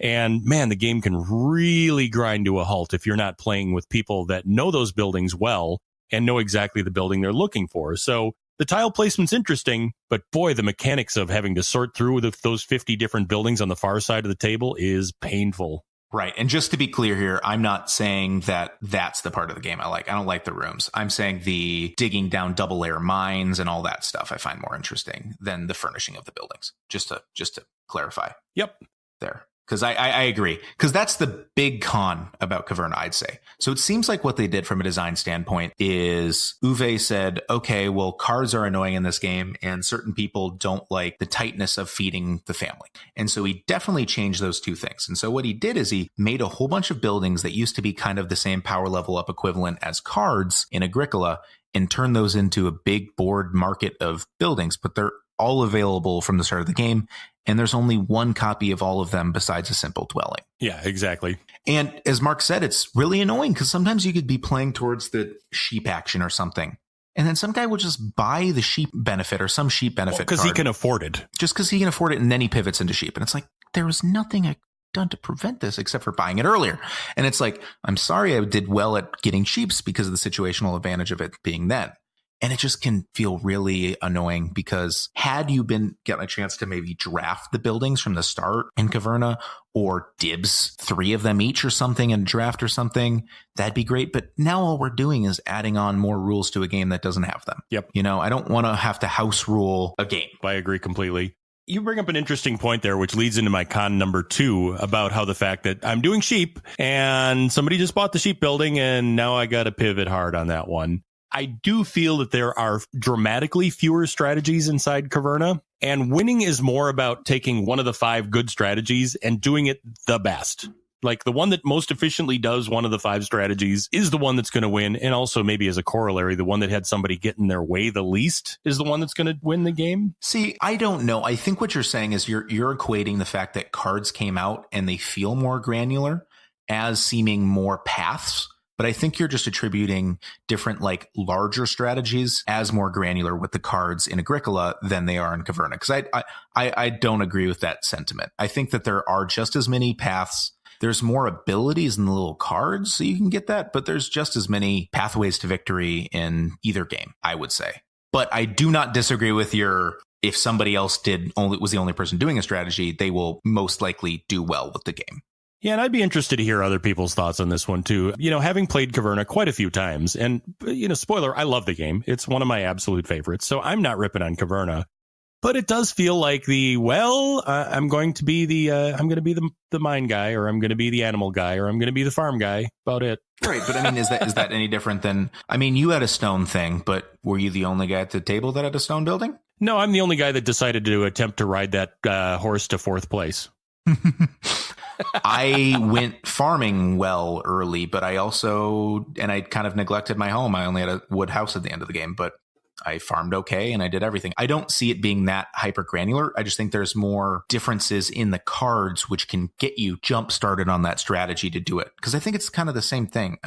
And man, the game can really grind to a halt if you're not playing with people that know those buildings well and know exactly the building they're looking for. So the tile placement's interesting, but boy, the mechanics of having to sort through those 50 different buildings on the far side of the table is painful. Right. And just to be clear here, I'm not saying that that's the part of the game I like. I don't like the rooms. I'm saying the digging down double layer mines and all that stuff I find more interesting than the furnishing of the buildings. Just to clarify. Yep. There. Because I agree. Because that's the big con about Caverna, I'd say. So it seems like what they did from a design standpoint is Uwe said, okay, well, cards are annoying in this game and certain people don't like the tightness of feeding the family. And so he definitely changed those 2 things. And so what he did is he made a whole bunch of buildings that used to be kind of the same power level up equivalent as cards in Agricola and turned those into a big board market of buildings, but they're all available from the start of the game. And there's only 1 copy of all of them besides a simple dwelling. Yeah, exactly. And as Mark said, it's really annoying because sometimes you could be playing towards the sheep action or something. And then some guy will just buy the sheep benefit or some sheep benefit because he can afford it. Just because he can afford it, and then he pivots into sheep. And it's like, there was nothing I done to prevent this except for buying it earlier. And it's like, I'm sorry I did well at getting sheeps because of the situational advantage of it being then. And it just can feel really annoying because had you been getting a chance to maybe draft the buildings from the start in Caverna or dibs 3 of them each or something in draft or something, that'd be great. But now all we're doing is adding on more rules to a game that doesn't have them. Yep. You know, I don't want to have to house rule a game. I agree completely. You bring up an interesting point there, which leads into my con number 2 about how the fact that I'm doing sheep and somebody just bought the sheep building and now I got to pivot hard on that one. I do feel that there are dramatically fewer strategies inside Caverna, and winning is more about taking one of the 5 good strategies and doing it the best. Like the one that most efficiently does one of the 5 strategies is the one that's going to win. And also maybe as a corollary, the one that had somebody get in their way the least is the one that's going to win the game. See, I don't know. I think what you're saying is you're equating the fact that cards came out and they feel more granular as seeming more paths. But I think you're just attributing different, like, larger strategies as more granular with the cards in Agricola than they are in Caverna. Because I don't agree with that sentiment. I think that there are just as many paths. There's more abilities in the little cards, so you can get that. But there's just as many pathways to victory in either game, I would say. But I do not disagree with your, if somebody else was the only person doing a strategy, they will most likely do well with the game. Yeah, and I'd be interested to hear other people's thoughts on this one, too. You know, having played Caverna quite a few times, and, you know, spoiler, I love the game. It's one of my absolute favorites, so I'm not ripping on Caverna. But it does feel like I'm going to be the mine guy, or I'm going to be the animal guy, or I'm going to be the farm guy. About it. Right, but I mean, is that any different than, I mean, you had a stone thing, but were you the only guy at the table that had a stone building? No, I'm the only guy that decided to attempt to ride that horse to 4th place. I went farming well early, but I kind of neglected my home. I only had a wood house at the end of the game, but I farmed okay and I did everything. I don't see it being that hyper granular. I just think there's more differences in the cards, which can get you jump started on that strategy to do it. Because I think it's kind of the same thing.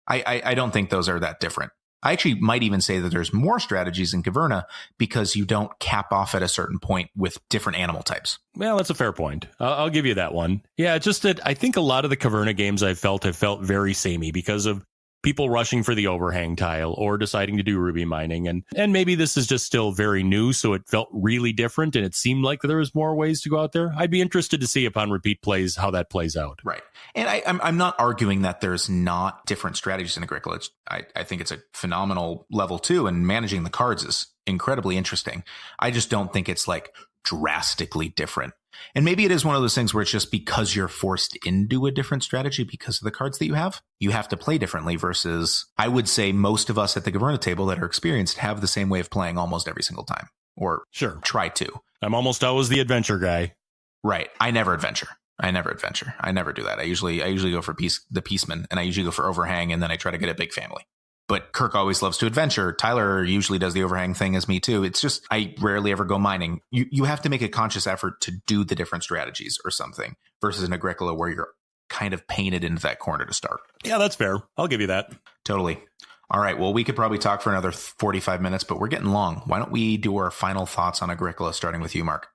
I don't think those are that different. I actually might even say that there's more strategies in Caverna because you don't cap off at a certain point with different animal types. Well, that's a fair point. I'll give you that one. Yeah, just that I think a lot of the Caverna games have felt very samey because of people rushing for the overhang tile or deciding to do ruby mining. And maybe this is just still very new, so it felt really different and it seemed like there was more ways to go out there. I'd be interested to see upon repeat plays how that plays out. Right. And I'm not arguing that there's not different strategies in Agricola. I think it's a phenomenal level too, and managing the cards is incredibly interesting. I just don't think it's like drastically different. And maybe it is one of those things where it's just because you're forced into a different strategy because of the cards that you have to play differently versus, I would say most of us at the Caverna table that are experienced have the same way of playing almost every single time, or sure, try to. I'm almost always the adventure guy. Right. I never adventure. I never do that. I usually go for the Peaceman, and I usually go for overhang, and then I try to get a big family. But Kirk always loves to adventure. Tyler usually does the overhang thing as me too. It's just, I rarely ever go mining. You have to make a conscious effort to do the different strategies or something versus an Agricola where you're kind of painted into that corner to start. Yeah, that's fair. I'll give you that. Totally. All right. Well, we could probably talk for another 45 minutes, but we're getting long. Why don't we do our final thoughts on Agricola, starting with you, Mark?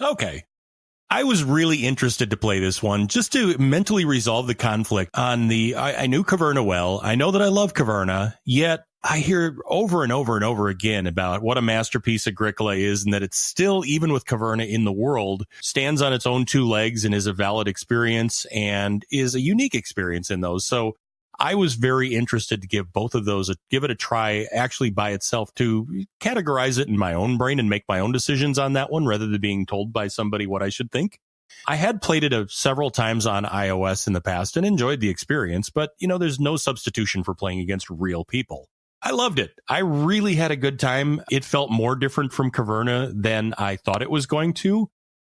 Okay. I was really interested to play this one just to mentally resolve the conflict on I knew Caverna well. I know that I love Caverna, yet I hear over and over and over again about what a masterpiece Agricola is, and that it's still, even with Caverna in the world, stands on its own 2 legs and is a valid experience and is a unique experience in those. So I was very interested to give both of those, give it a try actually by itself, to categorize it in my own brain and make my own decisions on that one rather than being told by somebody what I should think. I had played it several times on iOS in the past and enjoyed the experience, but you know, there's no substitution for playing against real people. I loved it. I really had a good time. It felt more different from Caverna than I thought it was going to.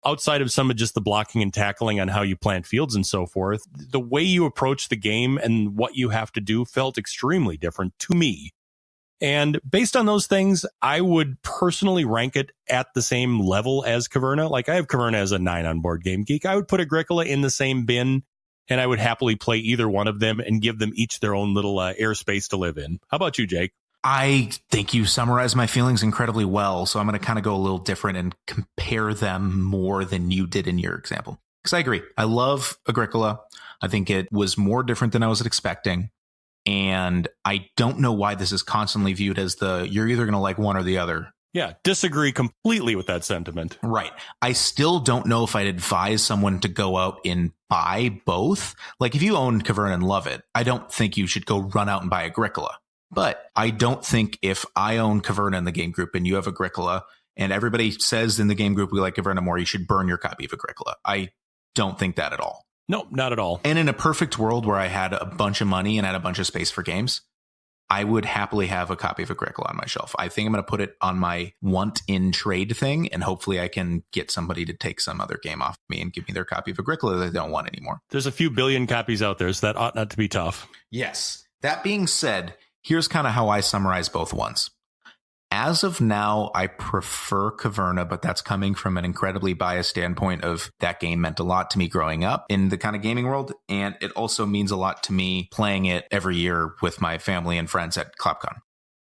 Outside of some of just the blocking and tackling on how you plant fields and so forth, the way you approach the game and what you have to do felt extremely different to me. And based on those things, I would personally rank it at the same level as Caverna. Like, I have Caverna as a 9 on Board Game Geek. I would put Agricola in the same bin, and I would happily play either one of them and give them each their own little airspace to live in. How about you, Jake? I think you summarized my feelings incredibly well. So I'm going to kind of go a little different and compare them more than you did in your example. Because I agree. I love AgriCola. I think it was more different than I was expecting. And I don't know why this is constantly viewed as you're either going to like one or the other. Yeah, disagree completely with that sentiment. Right. I still don't know if I'd advise someone to go out and buy both. Like if you own Caverna and love it, I don't think you should go run out and buy AgriCola. But I don't think if I own Caverna in the game group and you have AgriCola and everybody says in the game group we like Caverna more, you should burn your copy of AgriCola. I don't think that at all. No, not at all. And in a perfect world where I had a bunch of money and had a bunch of space for games, I would happily have a copy of AgriCola on my shelf. I think I'm going to put it on my want in trade thing, and hopefully I can get somebody to take some other game off me and give me their copy of AgriCola that they don't want anymore. There's a few billion copies out there, so that ought not to be tough. Yes. That being said, here's kind of how I summarize both ones. As of now, I prefer Caverna, but that's coming from an incredibly biased standpoint of that game meant a lot to me growing up in the kind of gaming world. And it also means a lot to me playing it every year with my family and friends at ClapCon.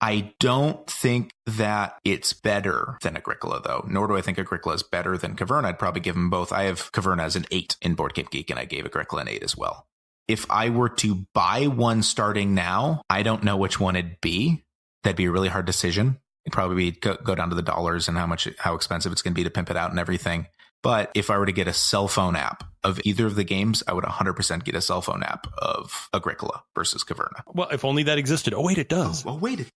I don't think that it's better than AgriCola, though, nor do I think AgriCola is better than Caverna. I'd probably give them both. I have Caverna as an 8 in Board Game Geek, and I gave AgriCola an 8 as well. If I were to buy one starting now, I don't know which one it'd be. That'd be a really hard decision. It'd probably be go down to the dollars and how expensive it's going to be to pimp it out and everything. But if I were to get a cell phone app of either of the games, I would 100% get a cell phone app of AgriCola versus Caverna. Well, if only that existed. Oh, wait, it does. Oh, wait.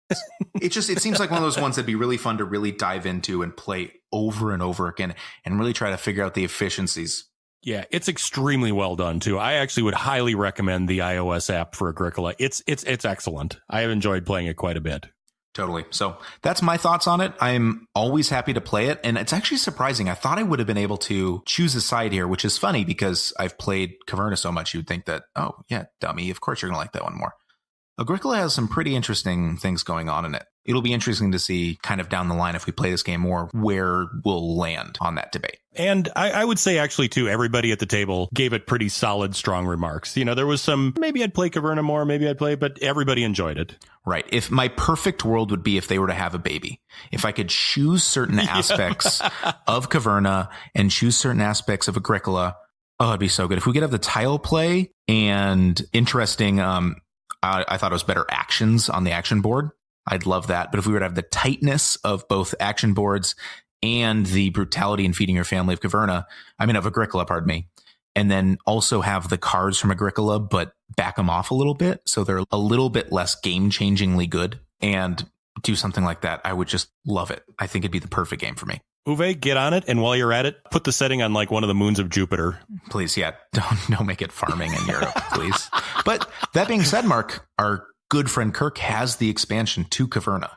It seems like one of those ones that'd be really fun to really dive into and play over and over again and really try to figure out the efficiencies. Yeah, it's extremely well done, too. I actually would highly recommend the iOS app for AgriCola. It's excellent. I have enjoyed playing it quite a bit. Totally. So that's my thoughts on it. I'm always happy to play it. And it's actually surprising. I thought I would have been able to choose a side here, which is funny because I've played Caverna so much. You'd think that, oh, yeah, dummy. Of course you're going to like that one more. AgriCola has some pretty interesting things going on in it. It'll be interesting to see kind of down the line if we play this game more where we'll land on that debate. And I would say actually, too, everybody at the table gave it pretty solid, strong remarks. You know, there was some, maybe I'd play Caverna more, maybe I'd play, but everybody enjoyed it. Right. If my perfect world would be if they were to have a baby, if I could choose certain aspects of Caverna and choose certain aspects of AgriCola, oh, it'd be so good. If we could have the tile play and interesting, I thought it was better actions on the action board. I'd love that. But if we were to have the tightness of both action boards and the brutality in feeding your family of AgriCola, pardon me, and then also have the cards from AgriCola, but back them off a little bit so they're a little bit less game-changingly good, and do something like that, I would just love it. I think it'd be the perfect game for me. Uwe, get on it, and while you're at it, put the setting on like one of the moons of Jupiter. Please, yeah. Don't make it farming in Europe, please. But that being said, Mark, our good friend Kirk has the expansion to Caverna.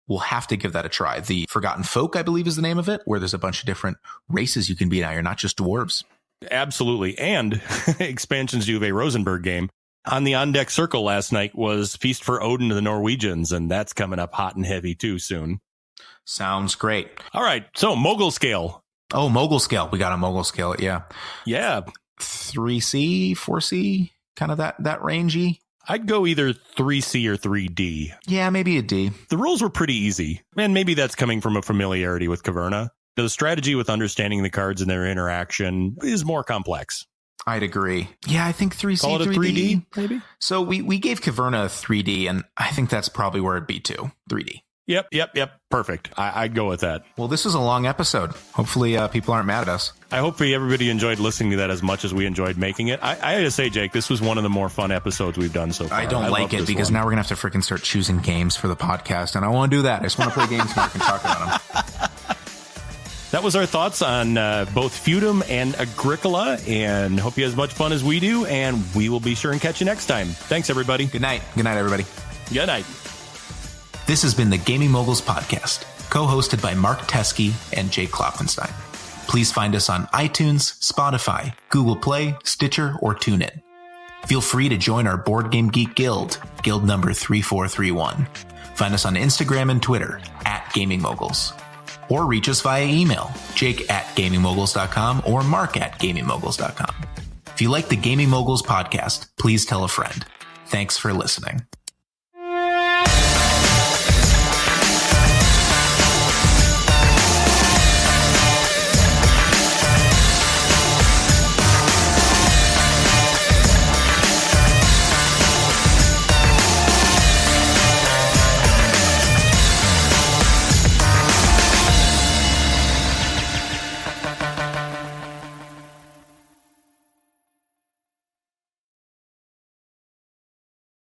We'll have to give that a try. The Forgotten Folk, I believe, is the name of it, where there's a bunch of different races you can be now. You're not just dwarves. Absolutely. And expansions to Uwe Rosenberg game. On the on-deck circle last night was Feast for Odin to the Norwegians, and that's coming up hot and heavy, too, soon. Sounds great. All right. So, Mogul Scale. Oh, Mogul Scale. We got a Mogul Scale, yeah. Yeah. 3C, 4C, kind of that rangey. I'd go either 3C or 3D. Yeah, maybe a D. The rules were pretty easy, and maybe that's coming from a familiarity with Caverna. The strategy with understanding the cards and their interaction is more complex. I'd agree. Yeah, I think 3C, Call it a 3D, maybe? So we gave Caverna a 3D, and I think that's probably where it'd be too, 3D. Yep. Perfect. I'd go with that. Well, this was a long episode. Hopefully people aren't mad at us. I hope everybody enjoyed listening to that as much as we enjoyed making it. I had to say, Jake, this was one of the more fun episodes we've done so far. I don't like it because now we're going to have to freaking start choosing games for the podcast, and I want to do that. I just want to play games Mark and talk about them. That was our thoughts on both Feudum and AgriCola, and hope you have as much fun as we do, and we will be sure and catch you next time. Thanks, everybody. Good night. Good night, everybody. Good night. This has been the Gaming Moguls podcast, co-hosted by Mark Teskey and Jake Klopfenstein. Please find us on iTunes, Spotify, Google Play, Stitcher, or TuneIn. Feel free to join our Board Game Geek Guild, guild number 3431. Find us on Instagram and Twitter @Gaming Moguls. Or reach us via email, jake@gamingmoguls.com or mark@gamingmoguls.com. If you like the Gaming Moguls podcast, please tell a friend. Thanks for listening.